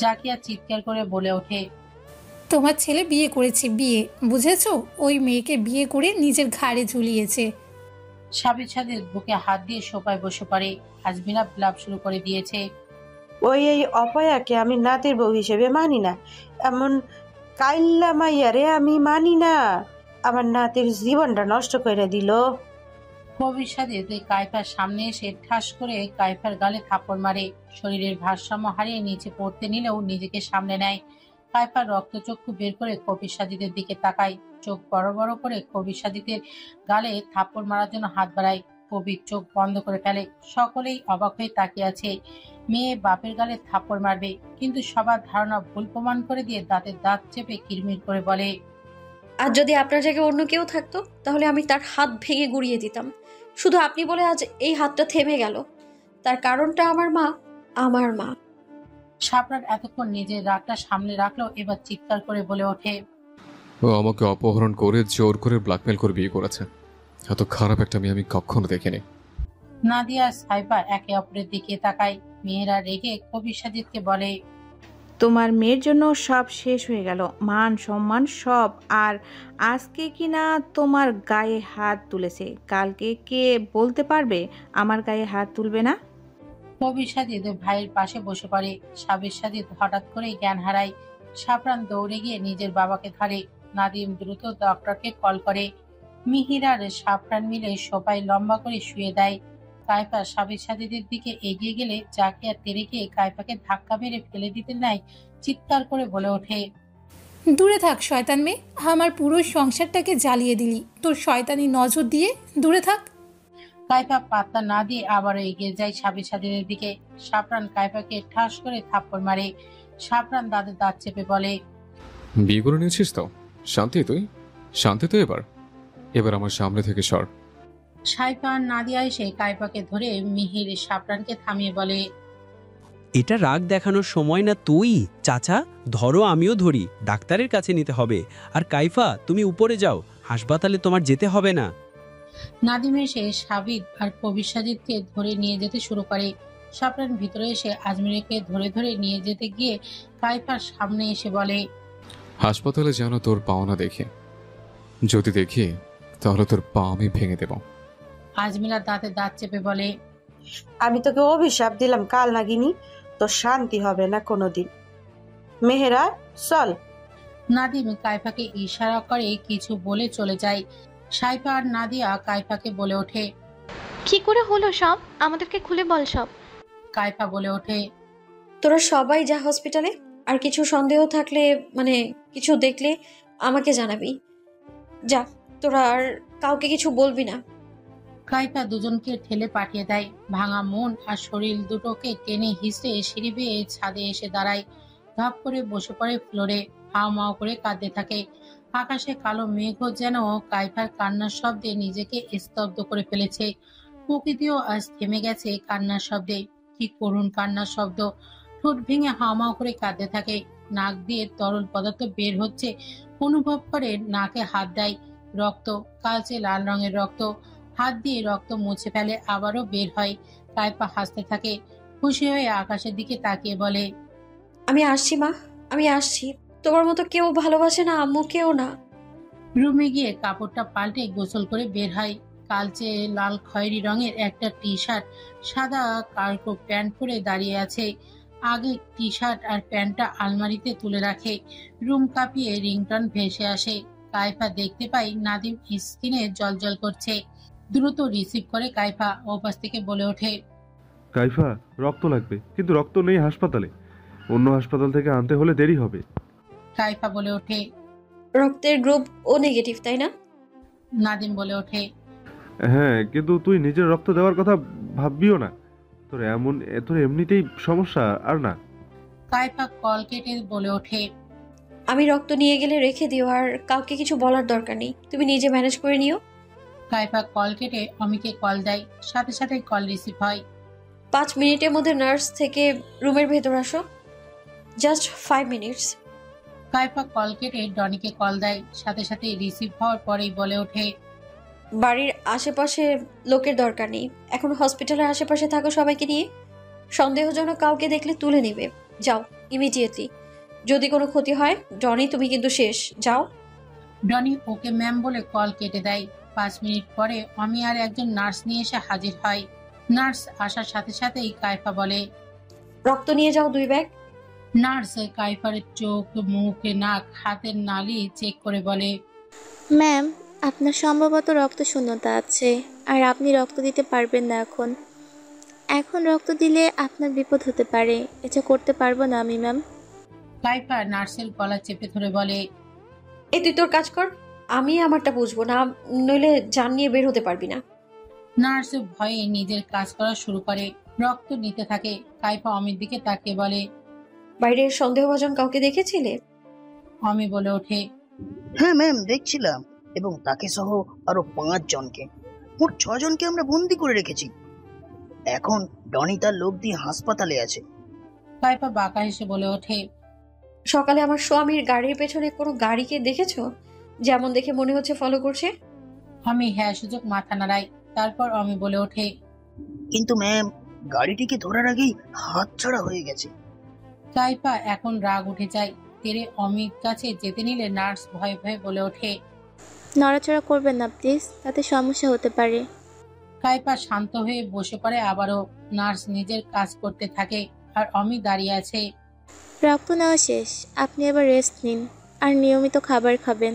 জাকিয়া চিৎকার করে বলে ওঠে। তোমার ছেলে বিয়ে করেছে, বিয়ে, বুঝেছো? ওই মেয়েকে বিয়ে করে নিজের ঘাড়ে ঝুলিয়েছে। সাবিদ সাজিদ বুকে হাত দিয়ে সোফায় বসে পড়ে। আজমিরা ব্লাব শুরু করে দিয়েছে। এই অপয়াকে আমি নাতির বউ হিসেবে মানি না, এমন কাইল্লা মাইয়ারে আমি মানি না। আমার নাতির জীবনটা নষ্ট করে দিল। কবির সাজিদ কাইফার সামনে এসে ঠাস করে কাইফার গালে থাপ্পড় মারে। শরীরের ভারসাম্য হারিয়ে নিচে পড়তে নিলেও নিজেকে সামলে নেয়। কাইফার রক্তচক্ষু বের করে কবির সাজিদের দিকে তাকায়, চোখ বড় বড় করে কবির সাজিদের গালে থাপ্পড় মারার জন্য হাত বাড়ায়। কবির চোখ বন্ধ করে ফেলে। সকলেই অবাক হয়ে তাকিয়ে আছে। মেয়ে বাপের গালে থাপ্পড় মারবে, কিন্তু সবার ধারণা ভুল প্রমাণ করে দিয়ে দাঁতে দাঁত চেপে কিরমির করে বলে, আর যদি আপনার জায়গায় অন্য কেউ থাকতো তাহলে আমি তার হাত ভেঙে গুড়িয়ে দিতাম। শুধু আপনি বলে আজ এই হাতটা থেমে গেল, তার কারণটা আমার মা। আমার মা। শাবনার এতক্ষণ নিজের রাগটা সামনে রাখলো, এবার চিৎকার করে বলে ওঠে, ও আমাকে অপহরণ করে জোর করে ব্ল্যাকমেল করে বিয়ে করেছে। এত খারাপ একটা মেয়ে আমি কখনো দেখিনি। নাদিয়া সাইফা একে অপরের দিকে তাকায়। মেয়েরা রেগে কবির সাজিদকে বলে, তোমার মেয়ের জন্য সব শেষ হয়ে গেল, মান সম্মান সব। আর আজকে কিনা তোমার গায়ে হাত তুলেছে, কালকে কে বলতে পারবে আমার গায়ে হাত তুলবে না? কবির সাজিদ ভাইয়ের পাশে বসে পড়ে। সাবির সাজিদ হঠাৎ করেই জ্ঞান হারায়। শাবনান দৌড়ে গিয়ে নিজের বাবাকে ধরে। নাদিম দ্রুত ডক্টরকে কল করে। মিহির আর শাবনান মিলে সোফায় লম্বা করে শুয়ে দেয়। কাইফা সাবির সাজিদের দিকে এগিয়ে গেলে জাকিয়া তেড়ে গিয়ে কাইফাকে ধাক্কা মেরে ফেলে দিতে নেয়। চিৎকার করে বলে ওঠে, দূরে থাক শয়তান মেয়ে, আমার পুরো সংসারটাকে জ্বালিয়ে দিলি। তোর শয়তানি নজর দিয়ে দূরে থাক। কাইফা পাত্তা না দিয়ে আবারও এগিয়ে যায় সাবির সাজিদের দিকে। শাবনান কাইফাকে ঠাস করে থাপ্পড় মারে। শাবনান দাঁতে দাঁত চেপে বলে, বিয়ে করে নিয়েছিস তো? শান্তি তুই? শান্তি তো এবার এবার আমার সামনে থেকে সর। সাইফা আর নাদিয়া এসে কাইফাকে ধরে মিহির শাবনানকে থামিয়ে বলে, এটা রাগ দেখানোর সময় না তুই। চাচা ধরো, আমিও ধরি, ডাক্তারের কাছে নিতে হবে। আর কাইফা তুমি উপরে যাও, হাসপাতালে তোমার যেতে হবে না। নাদিম এসে সাবিদ আর কবির সাজিদকে ধরে নিয়ে যেতে শুরু করে। শাবনান ভিতরে এসে আজমিরকে ধরে ধরে নিয়ে যেতে গিয়ে কাইফার সামনে এসে বলে, হাসপাতালে যেন তোর পাওনা দেখি, যদি দেখি তাহলে তোর পা আমি ভেঙে দেব। আজমিরা দাঁতে দাঁত চেপে বলে, আমি তোকে অভিশাপ দিলাম কাল নাগিনী, তোর শান্তি হবে না কোনোদিন। মেহেরা চল। নাদিম কাইফাকে ইশারা করে কিছু বলে চলে যায়। সাইফা আর নাদিয়া কাইফাকে বলে ওঠে, কি করে হলো সব? আমাদেরকে খুলে বল সব। কাইফা বলে ওঠে, তোরা সবাই যা হসপিটালে, আর কিছু সন্দেহ থাকলে মানে কিছু দেখলে আমাকে জানাবি। যা, তোরা আর কাউকে কিছু বলবি না। কাইফা দুজনকে ঠেলে পাঠিয়ে দেয়। ভাঙা মন আর শরীর দুটোকে টেনে হিসে সিঁড়ি বেয়ে ছাদে এসে দাঁড়ায়। ধপ করে বসে পড়ে ফ্লোরে, হাও মাও করে কাঁদতে থাকে। আকাশে কালো মেঘ যেন কাইফার কান্নার শব্দে নিজেকে স্তব্ধ করে ফেলেছে। প্রকৃতিও আজ থেমে গেছে কান্নার শব্দে। কি করুণ কান্নার শব্দ। ঠোঁট ভেঙে হাওমাও করে কাঁদতে থাকে। নাক দিয়ে তরল পদার্থ বের হচ্ছে। অনুভব করে নাকে হাত দেয়। রক্ত, কালচে লাল রঙের রক্ত। হাত দিয়ে রক্ত মুছে ফেলে, আবারও বের হয়। কাইফা হাসতে থাকে। খুশি হয়ে আকাশের দিকে তাকিয়ে বলে, আমি আসছি মা, আমি আসছি। তোমার মতো কেউ ভালোবাসে না আম্মু, কেউ না। রুমে গিয়ে কাপড়টা পাল্টে গোসল করে বের হয়। কালচে লাল খয়েরি রঙের একটা টি শার্ট, সাদা কার্গো প্যান্ট পরে দাঁড়িয়ে আছে। আগে টি শার্ট আর প্যান্টটা আলমারিতে তুলে রাখে। রুম কাঁপিয়ে রিংটন ভেসে আসে। কাইফা দেখতে পাই নাদিম স্ক্রিনে জলজল করছে। দ্রুত রিসিভ করে কাইফা ওপাশ থেকে বলে ওঠে, কাইফা রক্ত লাগবে, কিন্তু রক্ত নেই হাসপাতালে। অন্য হাসপাতাল থেকে আনতে হলে দেরি হবে। কাইফা বলে ওঠে, রক্তের গ্রুপ ও নেগেটিভ, তাই না? নাদিম বলে ওঠে, হ্যাঁ, কিন্তু তুই নিজের রক্ত দেওয়ার কথা ভাববিও না। তোর এমনিতেই সমস্যা আর না। কাইফা কল কেটে বলে ওঠে, আমি রক্ত নিয়ে গেলে রেখে দিও, আর কাউকে কিছু বলার দরকার নেই, তুমি নিজে ম্যানেজ করে নিও। কাইফা কল কেটে অমিকে কল দেয়। সাথে সাথে কল রিসিভ হয়। 5 মিনিটের মধ্যে নার্স থেকে রুমের ভেতর আসো, জাস্ট 5 মিনিটস। কাইফা কল কেটে ডনিকে কল দেয়। সাথে সাথে রিসিভ হওয়ার পরেই বলে ওঠে, বাড়ির আশেপাশে লোকের দরকার নেই, এখন হসপিটালের আশেপাশে থাকো সবাইকে নিয়ে। সন্দেহজনক কাউকে দেখলে তুলে নেবে, যাও ইমিডিয়েটলি। যদি কোনো ক্ষতি হয় ডনি, তুমি কিন্তু শেষ, যাও। ডনি ওকে ম্যাম বলে কল কেটে দেয়। 5 মিনিট পরে আমি আর একজন নার্স নিয়ে এসে হাজির হয়। নার্স আসার সাথে সাথেই কাইফা বলে, রক্ত নিয়ে যাও 2 ব্যাগ। নার্স কাইফার চোখ, মুখ, নাক, হাতের নালি চেক করে বলে, ম্যাম, আপনার সম্ভবত রক্ত শূন্যতা আছে, আর আপনি রক্ত দিতে পারবেন না এখন। এখন রক্ত দিলে আপনার বিপদ হতে পারে। এটা করতে পারবো না আমি ম্যাম। কাইফা নার্সের গলা চেপে ধরে বলে, এই তুই তোর কাজ কর, আমি আমারটা বুঝবো না, নইলে জান নিয়ে বের হতে পারবি না। নার্স ভয়ে নিজের কাজ করা শুরু করে, রক্ত নিতে থাকে। কাইফা অমির দিকে তাকিয়ে বলে, বাইরে সন্দেহভাজন কাউকে দেখেছিলে? অমি বলে ওঠে, হ্যাঁ ম্যাম, দেখছিলাম, এবং তাকে সহ আরো 5 জনকে, মোট 6 জনকে আমরা বন্দি করে রেখেছি। এখন ডনি তার লোক দিয়ে হাসপাতালে আছে। কাইফা বাঁকা হেসে বলে ওঠে, সকালে আমার স্বামীর গাড়ির পেছনে কোনো গাড়িকে দেখেছো? যেমন দেখে মনে হচ্ছে ফলো করছে। আমি হ্যাঁ সুযোগ মাথা নাড়াই। তারপর অমি বলে ওঠে, কিন্তু ম্যাম, গাড়িটিকে ধরার আগেই হাতছাড়া হয়ে গেছে। কাইফা এখন রাগ উঠে যায়। তেরে অমির কাছে যেতে নিলে নার্স ভয়ে ভয়ে বলে ওঠে, নড়াচড়া করবেন না প্লিজ, তাতে সমস্যা হতে পারে। কাইফা শান্ত হয়ে বসে পড়ে আবারও। নার্স নিজের কাজ করতে থাকে আর অমি দাঁড়িয়ে আছে। রক্ত নেওয়া শেষ, আপনি এবার রেস্ট নিন আর নিয়মিত খাবার খাবেন,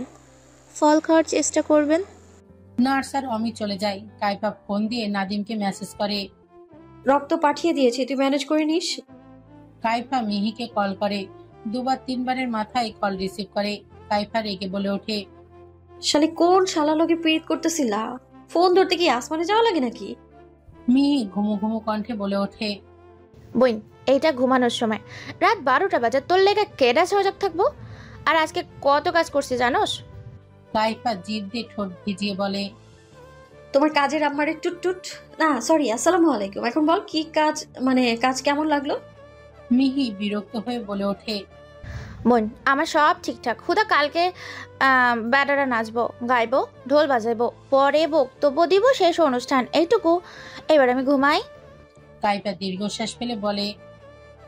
ফল খাওয়ার চেষ্টা করবেন। নার্স আর অমি চলে যায়। কাইফা ফোন দিয়ে নাদিমকে মেসেজ করে, রক্ত পাঠিয়ে দিয়েছি, তুই ম্যানেজ করে নিস। কাইফা মিহিকে কল করে। 2-3বারের মাথায় কল রিসিভ করে। কাইফা রেগে বলে ওঠে, শালি কোন শালা লোকে প্রীত করতেছিলা? ফোন ধরতে কি আসমানে যাওয়া লাগে নাকি? মিহি ঘুমু ঘুমু কণ্ঠে বলে ওঠে, বইন, এইটা ঘুমানোর সময়, রাত 12টা বাজে, তোর লেগে কেডা সজাগ থাকবো? আর আজকে কত কাজ করছি জানোস? কাইফা জিভ দিয়ে ঠোঁট ভিজিয়ে বলে, তোমার কাজের আম্মারে টুট টুট না, সরি, আসসালামু আলাইকুম। এখন বল কি কাজ, মানে কাজ কেমন লাগলো? মিহি বিরক্ত হয়ে বলে ওঠে, বোন, আমার সব ঠিকঠাক। খুদা কালকে ব্যাটারা নাচবো, গাইবো, ঢোল বাজাইবো, পরে বক্তব্য দিব, শেষ অনুষ্ঠান, এইটুকু। এবার আমি ঘুমাই। কাইফা দীর্ঘশ্বাস ফেলে বলে,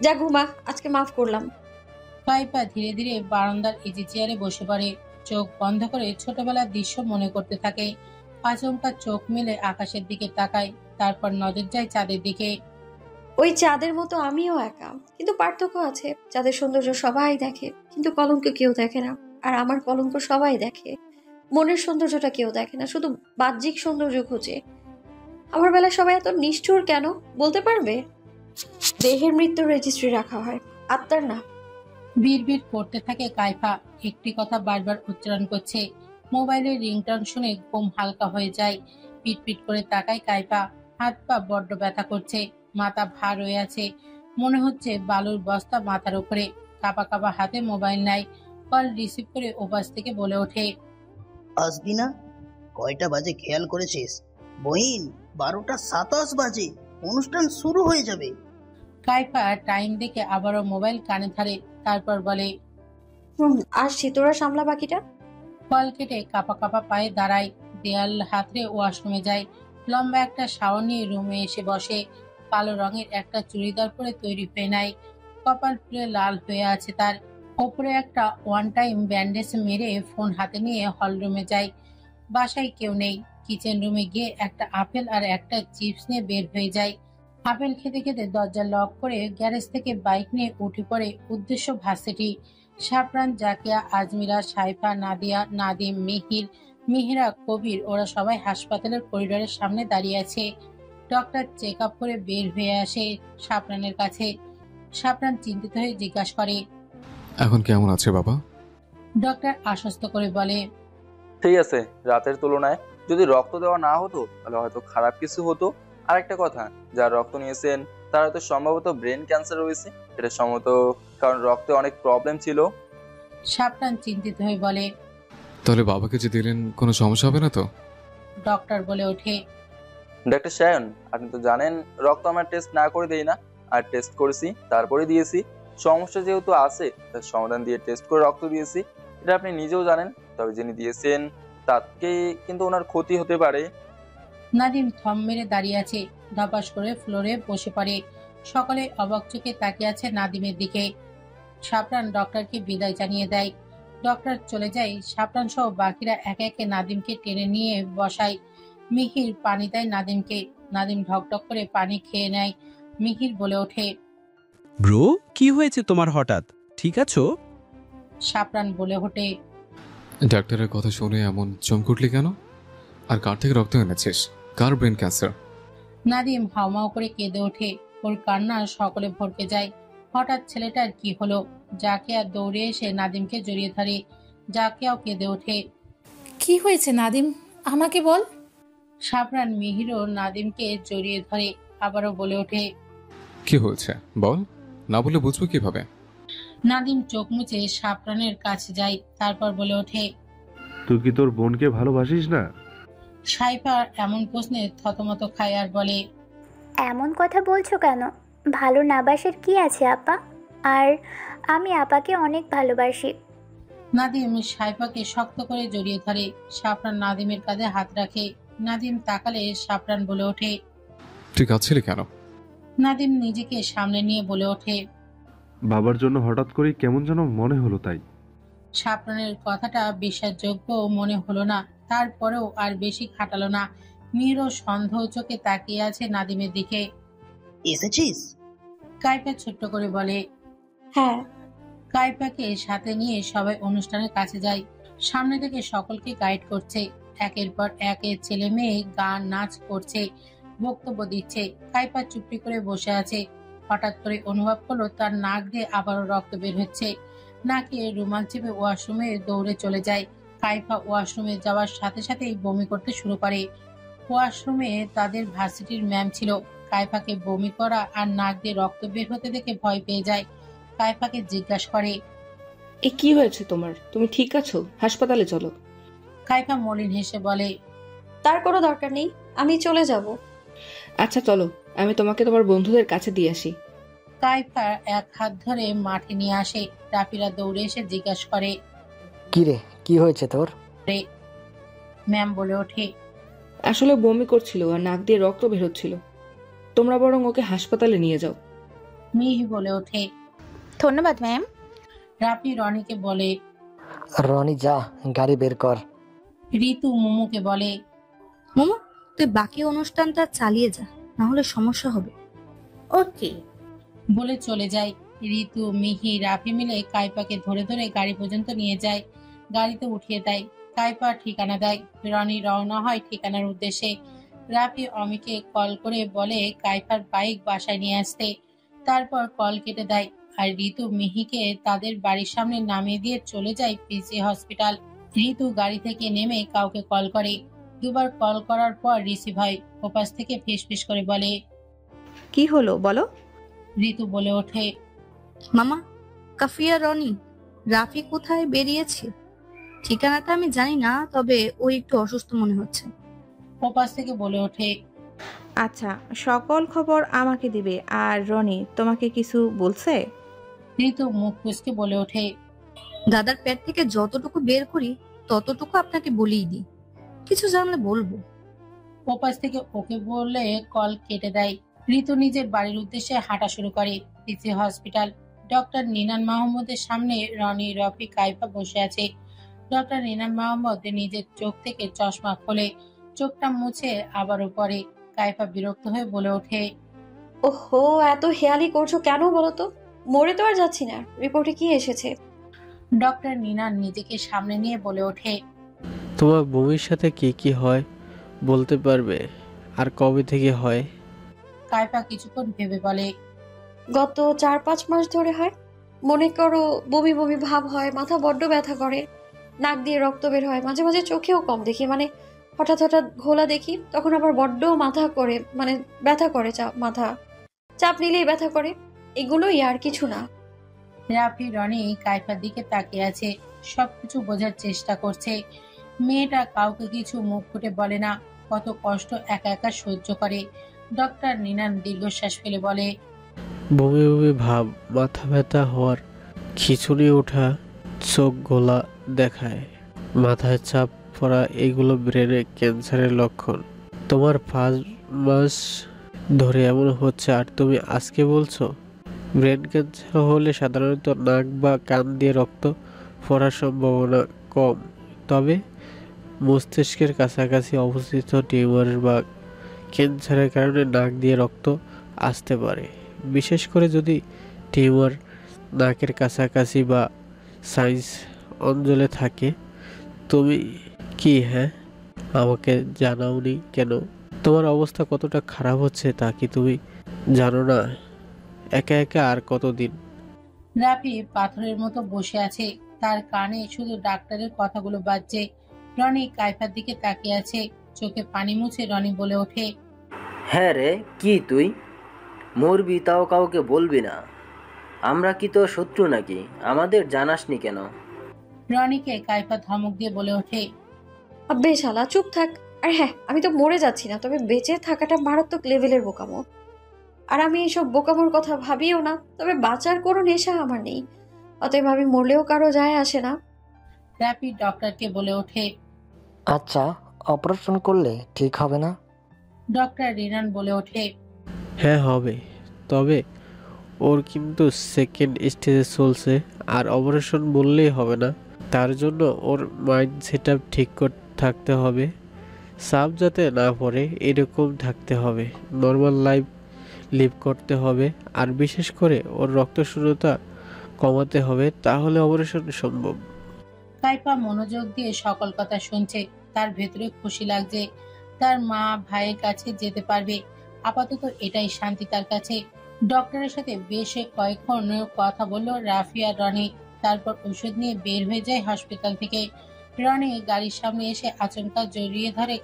যা ঘুমা, আজকে মাফ করলাম। কাইফা ধীরে ধীরে বারান্দার ইজি চেয়ারে বসে পড়ে। চোখ বন্ধ করে ছোটবেলার দৃশ্য মনে করতে থাকে। আচমকা চোখ মেলে আকাশের দিকে তাকায়। তারপর নজর যায় চাঁদের দিকে। ওই চাঁদের মতো আমিও একা, কিন্তু পার্থক্য আছে। চাঁদের সৌন্দর্য সবাই দেখে, কিন্তু কলঙ্ক কেউ দেখে না। আর আমার কলঙ্ক সবাই দেখে। মনের সৌন্দর্যটা কেউ দেখে না, শুধু বাহ্যিক সৌন্দর্য খোঁজে। আমার বেলায় সবাই এত নিষ্ঠুর কেন বলতে পারবে? দেহের মৃত্যুর রেজিস্ট্রি রাখা হয়, আত্মার না। বিড়বিড় করতে থাকে কাইফা। একটি কথা বারবার উচ্চারণ করছে। মোবাইলের রিংটন শুনে ঘুম হালকা হয়ে যায়। পিটপিট করে তাকায় কাইফা। হাত পা বড্ড ব্যথা করছে, মাথা ভার হয়ে আছে। মনে হচ্ছে বালুর বস্তা মাথার উপরে। কাঁপা কাঁপা হাতে মোবাইল নাই। কল রিসিভ করে ওপাশ থেকে বলে ওঠে, আসবি না? কয়টা বাজে খেয়াল করেছিস? বহিন, 12:27 বাজে, অনুষ্ঠান শুরু হয়ে যাবে। কাইফা টাইম দেখে আবারও মোবাইল কানে ধরে। তারপর বলে, আসছি, তোরা সামলা বাকিটা। কল কেটে কাঁপা কাঁপা পায়ে দাঁড়ায়। দেয়াল হাতড়ে ওয়াশরুমে যায়। লম্বা একটা শাওয়ার নিয়ে রুমে এসে বসে। কালো রঙের একটা চুড়িদার পরে তৈরি হয়ে নেয়। কপাল পুরে লাল হয়ে আছে তার। ওপরে একটা ওয়ান টাইম ব্যান্ডেজ মেরে ফোন হাতে নিয়ে হল রুমে যায়। বাসায় কেউ নেই। কিচেন রুমে গিয়ে একটা আপেল আর একটা চিপস নিয়ে বের হয়ে যায়। আপেল খেতে খেতে দরজা লক করে গ্যারেজ থেকে বাইক নিয়ে উঠে পড়ে। উদ্দেশ্য ভার্সিটি। সাফরান, জাকিয়া, আজমিরা, সাইফা, নাদিয়া, নাদিম, মিহির, মিহিরা, কবির, ওরা সবাই হাসপাতালের করিডোরের সামনে দাঁড়িয়ে আছে। ডক্টর চেক আপ করে বের হয়ে আসে সাফরানের কাছে। সাফরান চিন্তিত হয়ে জিজ্ঞাসা করে, এখন কেমন আছে বাবা? ডক্টর আশ্বস্ত করে বলে, ঠিক আছে, রাতের তুলনায় যদি রক্ত দেওয়া না হতো তাহলে হয়তো খারাপ কিছু হতো। আর একটা কথা, যার রক্ত নিয়েছেন তার হয়তো সম্ভবত ব্রেন ক্যান্সার রয়েছে। এটা সম্ভবত কারণ রক্তে অনেক প্রবলেম ছিল। সাফরান চিন্তিত হয়ে বলে, তাহলে বাবাকে যে দিলেন কোনো সমস্যা হবে না তো? ডক্টর বলে ওঠে, ডাক্তার সায়ন, আপনি তো জানেন রক্ত আমার টেস্ট না করে দেই না, আর টেস্ট করেছি তারপরে দিয়েছি। সমস্যা যেহেতু আছে তার সমাধান দিয়ে টেস্ট করে রক্ত দিয়েছি, এটা আপনি নিজেও জানেন। তবে যিনি দিয়েছেন তাকে কিন্তু ওনার ক্ষতি হতে পারে। নাদিম থম মেরে দাঁড়িয়ে আছে। ধপাস করে ফ্লোরে বসে পড়ে। সকলে অবাক চোখে তাকিয়ে আছে নাদিমের দিকে। সাফরান ডক্টরকে বিদায় জানিয়ে দেয়। ডক্টর চলে যায়। সাফরান সহ বাকিরা একে একে নাদিমকে টেনে নিয়ে বসায়। মিহির পানি দেয় নাদিমকে। নাদিম ঢকঢক করে পানি খেয়ে নেয়। মিহির বলে ওঠে, ব্রো, কি হয়েছে তোমার হঠাৎ? ঠিক আছো? সাফরান বলে ওঠে, ডাক্তারের কথা শুনে এমন চমকে উঠলি কেন? আর কার থেকে রক্ত এনেছিস? কার ব্রেন ক্যান্সার? নাদিম হাউমাউ করে কেঁদে ওঠে। ওর কান্না সকলে ভরকে যায়। হঠাৎ ছেলেটার কি হলো? জাকিয়া দৌড়ে এসে নাদিমকে জড়িয়ে ধরে। জাকিয়াও কেঁদে ওঠে। কি হয়েছে নাদিম, আমাকে বল। সাবরান মিহিরও নাদিমকে জড়িয়ে ধরে, আবারও বলে ওঠে। কি হয়েছে বল, না বলে বুঝবো কিভাবে? নাদিম চোখ মুছে সাবরানের কাছে যায়, তারপর বলে ওঠে। তুই কি তোর বোনকে ভালোবাসিস না? সাইফা এমন প্রশ্নে থতমত খায় আর বলে, এমন কথা বলছো কেন? ভালো না বাসার কি আছে আপা? আর আমি আপাকে অনেক ভালোবাসি। নাদিম সাইফাকে শক্ত করে জড়িয়ে ধরে। সাফরান নাদিমের কাঁধে হাত রাখে। নাদিম তাকালে সাফরান বলে ওঠে। তুই কাঁদছিলি কেন? নাদিম নিজেকে সামনে নিয়ে বলে ওঠে। বাবার জন্য হঠাৎ করে কেমন যেন মনে হলো তাই। সাফরানের কথাটা বিশ্বাসযোগ্য মনে হলো না, তারপরেও আর বেশি খাটালো না। মিহিরও সন্দেহ চোখে তাকিয়ে আছে নাদিমের দিকে। এসেছিস? কাইফা ছোট্ট করে বলে। হ্যাঁ। কাইফাকে সাথে নিয়ে সবাই অনুষ্ঠানের কাছে যায়। সামনে থেকে সকলকে গাইড করছে। একের পর একের ছেলে মেয়ে গান নাচ করছে, বক্তব্য দিচ্ছে। কাইফা চুপটি করে বসে আছে। হঠাৎ করে অনুভব করলো তার নাক দিয়ে আবারও রক্ত বের হচ্ছে। নাকে রুমাল চেপে ওয়াশরুমে দৌড়ে চলে যায়। কাইফা ওয়াশরুমে যাওয়ার সাথে সাথেই বমি করতে শুরু করে। ওয়াশরুমে তাদের ভার্সিটির ম্যাম ছিল। কাইফাকে বমি করা আর নাক দিয়ে রক্ত বের হতে দেখে ভয় পেয়ে যায়। কাইফাকে জিজ্ঞাসা করে, এ কি হয়েছে তোমার? তুমি ঠিক আছো? হাসপাতালে চলো। কাইফা মলিন হেসে বলে, তার কোনো দরকার নেই, আমি চলে যাব। আচ্ছা চলো, আমি তোমাকে তোমার বন্ধুদের কাছে দিয়ে আসি। কাইফা এক হাত ধরে মাঠে নিয়ে আসে। রাফিরা দৌড়ে এসে জিজ্ঞাসা করে, কি রে, কি হয়েছে তোর? ম্যাম বলে ওঠে, আসলে বমি করছিল আর নাক দিয়ে রক্ত বের হচ্ছিল। তোমরা বরং ওকে হাসপাতালে নিয়ে যাও। মিহি বলে ওঠে, ধন্যবাদ ম্যাম। রাফি রনিকে বলে, রনি যা, গাড়ি বের কর। ঋতু মোমোকে বলে, মোমো তুই বাকি অনুষ্ঠানটা চালিয়ে যা, না হলে সমস্যা হবে। ওকে বলে চলে যায়। ঋতু, মিহি, রাফি মিলে কাইপাকে ধরে ধরে গাড়ি পর্যন্ত নিয়ে যায়। গাড়িতে উঠিয়ে দেয়। কাইপা ঠিকানা দেয়। রনি রওনা হয় ঠিকানার উদ্দেশ্যে। রাফি অমিকে কল করে বলে কাইপার বাইক বাসায় নিয়ে আসতে। তারপর কল কেটে দেয়। আর ঋতু মিহিকে তাদের বাড়ির সামনে নামিয়ে দিয়ে চলে যায় পিজি হসপিটাল। ঋতু গাড়ি থেকে নেমে কাউকে কল করে। দুবার কল করার পর রিসিভ হয়। ওপাশ থেকে ফিসফিস করে বলে, কি হলো বলো? ঋতু বলে ওঠে, মামা, কাফিয়া, রনি, রাফি কোথায় বেরিয়েছে? ঠিকানাটা আমি জানি না, তবে ও একটু অসুস্থ মনে হচ্ছে। ওপাশ থেকে বলে ওঠে, আচ্ছা, সকল খবর আমাকে দিবে। আর রনি তোমাকে কিছু বলছে? ঋতু মুখ কুচকে বলে ওঠে, দাদার পেট থেকে যতটুকু বের করি ততটুকু আপনাকে বলেই দিই, কিছু জানলে বলবো। ওপাশ থেকে ওকে বলে কল কেটে দেয়। ঋতু নিজের বাড়ির উদ্দেশ্যে হাঁটা শুরু করে। PG hospital. ডক্টর নিনান মাহমুদের সামনে রনি, রফি, কাইফা বসে আছে। ডক্টর নিনান মাহমুদ নিজের চোখ থেকে চশমা খোলে, চোখটা মুছে আবারও পরে। কাইফা বিরক্ত হয়ে বলে ওঠে, ওহো, এত হেয়ালি করছো কেন বলো তো? মরে তো আর যাচ্ছি না। রিপোর্টে কি এসেছে? ডক্টর নিনান নিজেকে সামনে নিয়ে বলে ওঠে, তোমার বমির সাথে কি কি হয় বলতে পারবে? আর কবে থেকে হয়? কাইফা কিছুক্ষণ ভেবে বলে, গত 4-5 মাস ধরে হয়। মনে করো বমি বমি ভাব হয়, মাথা বড্ড ব্যথা করে, নাক দিয়ে রক্ত বের হয়, মাঝে মাঝে চোখেও কম দেখি, মানে হঠাৎ হঠাৎ ঘোলা দেখি, তখন আবার বড্ড মাথা করে, মানে ব্যথা করে, মাথা চাপ নিলেই ব্যথা করে। এগুলোই, আর কিছু না। রাফি রনি কাইফার দিকে তাকিয়ে আছে, সবকিছু বোঝার চেষ্টা করছে। মেয়েটা কাউকে কিছু মুখ ফুটে বলে না, কত কষ্ট একা একা সহ্য করে। ডক্টর নিনান দীর্ঘশ্বাস ফেলে বলে, বমি বমি ভাব, মাথা ব্যথা হওয়ার, খিচুড়ি ওঠা, চোখ গোলা দেখায়, মাথায় চাপ পড়া, এগুলো ব্রেনে ক্যান্সারের লক্ষণ। তোমার 5 মাস ধরে এমন হচ্ছে আর তুমি আজকে বলছো? ব্রেন ক্যান্সার হলে সাধারণত নাক বা কান দিয়ে রক্ত পড়ার সম্ভাবনা কম, তবে মস্তিষ্কের কাছাকাছি অবস্থিত টিউমার বা ক্যান্সারের কারণে নাক দিয়ে রক্ত আসতে পারে। বিশেষ করে যদি টিউমার নাকের কাছাকাছি বা সাইন্স অঞ্চলে থাকে, তুমি কি হ্যাঁ আমাকে জানাওনি কেন? তোমার অবস্থা কতটা খারাপ হচ্ছে তা কি তুমি জানো না? একা একা আর কতদিন? রাফি পাথরের মতো বসে আছে, তার কানে শুধু ডাক্তারের কথাগুলো বাজছে। রনি কাইফার দিকে তাকিয়ে আছে, চোখে পানি মুছে রনি বলে ওঠে, হ্যাঁ রে, কি তুই মরবি তাও কাউকে বলবি না? আমরা কি তোর শত্রু নাকি? আমাদের জানাসনি কেন? রনিকে কাইফা ধমক দিয়ে বলে ওঠে, আব্বে শালা চুপ থাক। আর হ্যাঁ, আমি তো মরে যাচ্ছি না, তবে বেঁচে থাকাটা মারাত্মক লেভেলের বোকামো। আর আমি এইসব বোকামোর কথা ভাবিও না, তবে বাঁচার কোনো নেশা আমার নেই, অতএব আমি মরলেও কারো যায় আসে না। রাফি ডক্টরকে বলে ওঠে, আচ্ছা, অপারেশন করলে ঠিক হবে না? ডক্টর রিনান বলে ওঠে, হ্যাঁ হবে, তবে ওর কিন্তু সেকেন্ড স্টেজে চলছে, আর অপারেশন বললেই হবে না। তার জন্য ওর মাইন্ড সেট আপ ঠিক থাকতে হবে, সাপ যাতে না পড়ে এরকম থাকতে হবে, নর্মাল লাইফ লিভ করতে হবে, আর বিশেষ করে ওর রক্ত শূন্যতা কমাতে হবে, তাহলে অপারেশন সম্ভব। কাইফা মনোযোগ দিয়ে সকল কথা শুনছে, তার ভেতরে খুশি লাগছে, তার মা ভাইয়ের কাছে যেতে পারবে। আপাতত এটাই শান্তি তার কাছে। ডক্টরের সাথে বেশ কয়েকক্ষণ কথা বলল রাফি আর রনি, তারপর ওষুধ নিয়ে বের হয়ে যায় হসপিটাল থেকে। রনি গাড়ির সামনে এসে আচমকা জড়িয়ে ধরে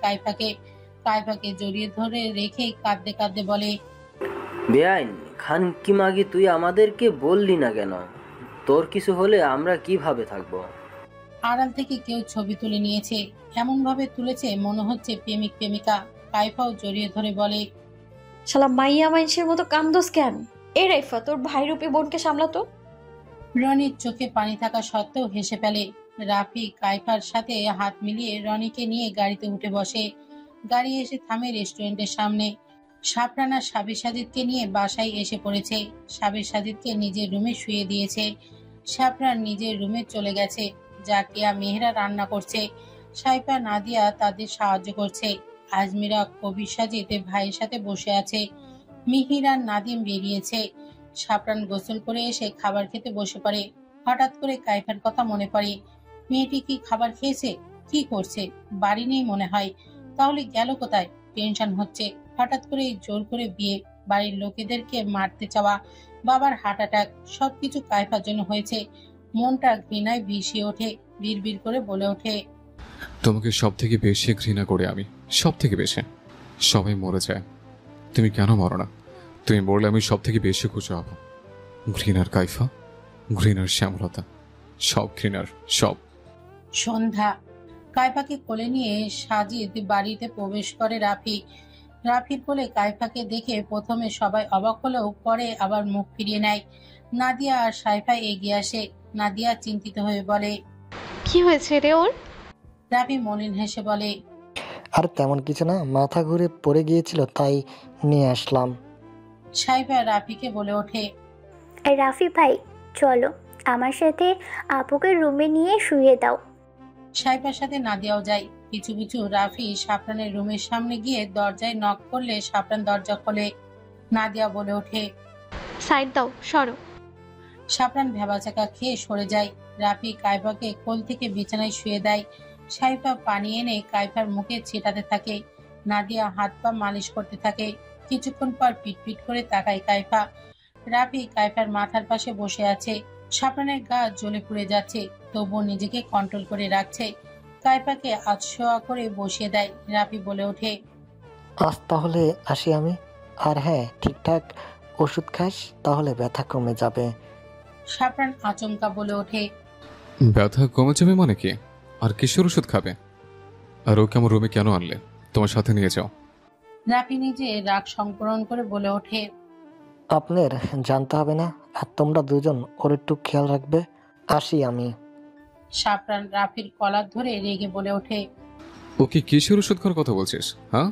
কাইফাকে জড়িয়ে ধরে রেখে কাঁদতে কাঁদতে বলে, বেআইন খান কি মাগি, তুই আমাদেরকে বললি না কেন? তোর কিছু হলে আমরা কিভাবে থাকবো? আড়াল থেকে কেউ ছবি তুলে নিয়েছে, এমন ভাবে তুলেছে মনে হচ্ছে প্রেমিক প্রেমিকা। কাইফাও জড়িয়ে ধরে বলে, শালা মাইয়া মাইনসের মতো কান্দোস কেন? এ রাইফা, তোর ভাই রূপী বোনকে সামলাতো। রনির চোখে পানি থাকা সত্ত্বেও হেসে ফেলে। রাফি কাইফার সাথে হাত মিলিয়ে রনিকে নিয়ে গাড়িতে উঠে বসে। গাড়ি এসে থামে রেস্টুরেন্টের সামনে। সাফরানা সাবির সাজিদকে নিয়ে বাসায় এসে পড়েছে। সাবির সাজিদকে নিজের রুমে শুয়ে দিয়েছে। সাফরান নিজের রুমে চলে গেছে। জাকিয়া মেহরা রান্না করছে, সাইফা নাদিয়া তাদের সাহায্য করছে। আজমিরা কবির সাজিদ ভাইয়ের সাথে বসে আছে। মিহির আর নাদিম বেরিয়েছে। সাফরান গোসল করে এসে খাবার খেতে বসে পড়ে। হঠাৎ করে কাইফার কথা মনে পড়ে। মেয়েটি কি খাবার খেয়েছে? কি করছে? বাড়ি নেই মনে হয়, তাহলে গেল কোথায়? টেনশন হচ্ছে। হঠাৎ করে জোর করে বিয়ে, বাড়ির লোকেদেরকে মারতে চাওয়া, বাবার হার্ট অ্যাটাক, সবকিছু কাইফার জন্য হয়েছে। মনটা ঘৃণায় ভিসিয়ে ওঠে, বিড়বিড় করে বলে ওঠে, তোমাকে সব থেকে বেশি ঘৃণা করে আমি, সব থেকে বেশি। সবাই মরে যায়, তুমি কেন মরো না? তুমি মরলে আমি সব থেকে বেশি খুশি হব। ঘৃণার কাইফা, ঘৃণার শ্যামলতা, সব ঘৃণার, সব। সন্ধ্যা। কাইফাকে কোলে নিয়ে সাজিদ বাড়িতে প্রবেশ করে রাফি। রাফির কোলে কাইফাকে দেখে প্রথমে সবাই অবাক হলেও পরে আবার মুখ ফিরিয়ে নেয়। নাদিয়া আর সাইফা এগিয়ে আসে। নাদিয়া চিন্তিত হয়ে বলে, কি হয়েছে রে ওর? রাফি মলিন হেসে বলে, আর তেমন কিছু না, মাথা ঘুরে পড়ে গিয়েছিল তাই নিয়ে আসলাম। সাইফা রাফিকে বলে ওঠে, রাফি ভাই চলো আমার সাথে আপুকে রুমে নিয়ে শুয়ে দাও। সাইফার সাথে নাদিয়াও যায়। পিছু পিছু রাফি সাফরানের রুমের সামনে গিয়ে দরজায় নক করলে সাফরান দরজা খোলে। নাদিয়া বলে ওঠে, সাইড দাও, সরো। সাফরান ভেবাচাকা খেয়ে সরে যায়। রাফি কাইফাকে কোল থেকে বিছানায় শুয়ে দেয়। সাইফা পানি এনে কাইফার মুখে ছিটাতে থাকে। নাদিয়া হাত পা মালিশ করতে থাকে। কিছুক্ষণ পর পিটপিট করে তাকায় কাইফা। রাফি কাইফার মাথার পাশে বসে আছে। সাফরানের গা জ্বলে পুড়ে যাচ্ছে, তবুও নিজেকে কন্ট্রোল করে রাখছে। কাইফাকে আতশোয়া করে বসিয়ে দেয়। রাফি বলে ওঠে, আজ তাহলে আসি আমি। আর হ্যাঁ, ঠিকঠাক ওষুধ খাস, তাহলে ব্যথা কমে যাবে। সাফরান আচমকা বলে ওঠে, ব্যথা কমে যাবে মানে কি? আর কিসের ওষুধ খাবে? আর ওকে আমার রুমে কেন আনলে? তোমার সাথে নিয়ে যাও। রাফি নিজে রাগ সংবরণ করে বলে ওঠে, আপনার জানতে হবে না, আর তোমরা দুজন ওর একটু খেয়াল রাখবে। আসি আমি। সাফরান রাফির কলার ধরে রেগে বলে ওঠে, ওকে কিসের ওষুধ খাওয়ার কথা বলছিস? হ্যাঁ,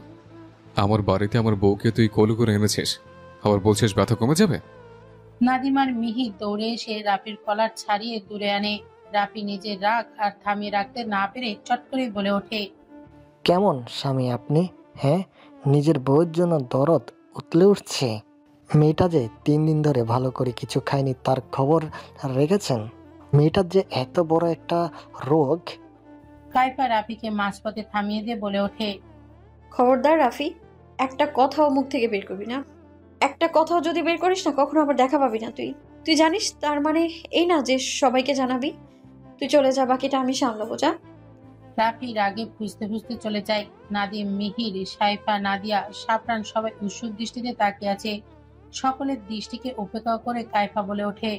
আমার বাড়িতে আমার বউকে তুই কোলে করে এনেছিস, আবার বলছিস ব্যথা কমে যাবে? নাদিমার মিহির দৌড়ে এসে রাফির কলার ছাড়িয়ে দূরে আনে। রাফি নিজের রাগ আর থামিয়ে রাখতে না পেরে চট করে বলে ওঠে, কেমন স্বামী আপনি? হ্যাঁ, নিজের বউয়ের জন্য দরদ উতলে উঠছে। মেয়েটা যে 3 দিন ধরে ভালো করে কিছু খায়নি, তার খবর রেখেছেন? মেয়েটার যে এত বড় একটা রোগ। কাইফা রাফিকে মাঝপথে থামিয়ে দিয়ে বলে ওঠে, খবরদার রাফি, একটা কথাও মুখ থেকে বের করবি না। একটা কথাও যদি বের করিস না, কখনো আবার দেখা পাবি না। তুই জানিস তার মানে এই না যে সবাইকে জানাবি। তুই চলে যা, বাকিটা আমি সামলাবো, যা। রাফি রাগে ফুঁসতে ফুঁসতে চলে যায়। নাদিম, মিহির, সাইফা, নাদিয়া, সাফরান সবাই উৎসুক দৃষ্টিতে তাকিয়ে আছে। সকলের দৃষ্টিকে উপেক্ষা করে কাইফা বলে ওঠে,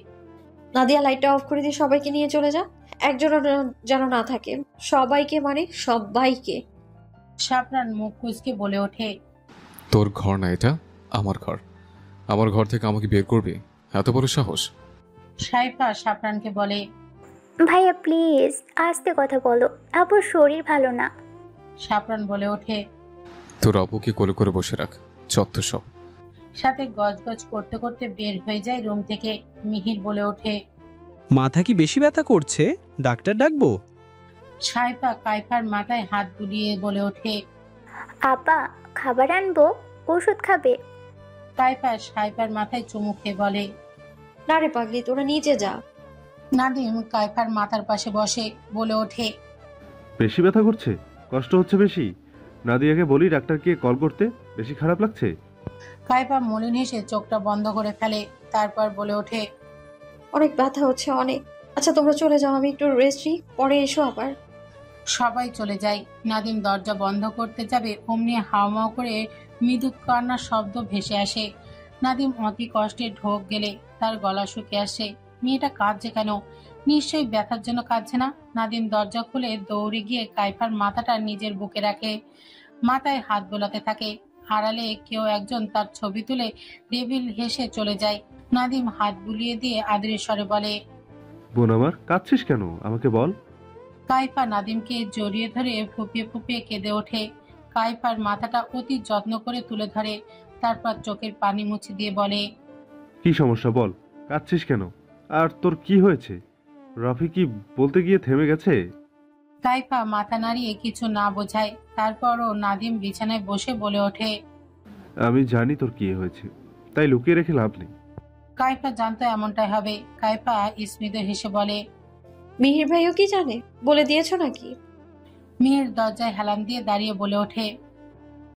নাদিয়া, লাইটটা অফ করে দিয়ে সবাইকে নিয়ে চলে যা। একজনও যেন না থাকে। সবাইকে মানে সবাইকে। সাফরান মুখ কুঁচকে বলে ওঠে, তোর ঘর না এটা, আমার ঘর। আমার ঘর থেকে আমাকে বের করবি? এত বড় সাহস? সাইফা সাফরানকে বলে, ভাইয়া প্লিজ আস্তে কথা বলো, আপুর শরীর ভালো না। সাফরান বলে ওঠে, তোর অপুকে কোলে করে বসে রাখ, চত্ব সব। সাথে গজগজ করতে করতে বের হয়ে যায় রুম থেকে। মিহির বলে ওঠে, মাথা কি বেশি ব্যথা করছে? ডাক্তার ডাকবো? সাইফা কাইফার মাথায় হাত বুলিয়ে বলে ওঠে, আপা খাবার আনবো, ওষুধ খাবে? কাইফা সাইফার মাথায় চুমু খেয়ে বলে, না রে পাগলি, তোরা নিচে যা। নাদিম কাইফার মাথার পাশে বসে বলে ওঠে, বেশি ব্যথা করছে? কষ্ট হচ্ছে বেশি? নাদিয়াকে বলি ডাক্তারকে কল করতে, বেশি খারাপ লাগছে? কাইফা মলিন হেসে চোখটা বন্ধ করে ফেলে। তারপর বলে ওঠে, অনেক ব্যথা হচ্ছে, অনেক। আচ্ছা তোমরা চলে যাও, আমি একটু রেস্ট নিই, পরে এসো আবার। সবাই চলে যায়। নাদিম দরজা বন্ধ করতে যাবে, অমনি হাওমাও করে মৃদু কান্নার শব্দ ভেসে আসে। নাদিম অতি কষ্টে ঢোক গেলে তার গলা শুকিয়ে আসে। মেয়েটা কাঁদছে কেন? নিশ্চয়ই ব্যথার জন্য কাঁদছে না। নাদিম দরজা খুলে দৌড়ে গিয়ে কাইফার মাথাটা নিজের বুকে রাখে, মাথায় হাত বোলাতে থাকে। আড়ালে কেউ একজন তার ছবি তুলে ডেভিল হেসে চলে যায়। নাদিম হাত বুলিয়ে দিয়ে আদরের স্বরে বলে, বোন আমার, কাঁদছিস কেন? আমাকে বল। কাইফা নাদিমকে জড়িয়ে ধরে ফুপিয়ে ফুপিয়ে কেঁদে ওঠে। কাইফার মাথাটা অতি যত্ন করে তুলে ধরে, তারপর চোখের পানি মুছে দিয়ে বলে, কি সমস্যা বল, কাঁদছিস কেন? আর তোর কি হয়েছে? রাফি কি বলতে গিয়ে থেমে গেছে? কাইফা মাথা নাড়িয়ে কিছু না বোঝায়। তারপরও নাদিম বিছানায় বসে বলে ওঠে, আমি জানি তোর কি হয়েছে, তাই লুকিয়ে রেখে লাভ নেই। কাইফা জানতো এমনটাই হবে। কাইফা স্মিত হেসে বলে, মিহির ভাইও কি জানে? বলে দিয়েছো নাকি? মেয়ের দরজায় হেলান দিয়ে দাঁড়িয়ে বলে ওঠে,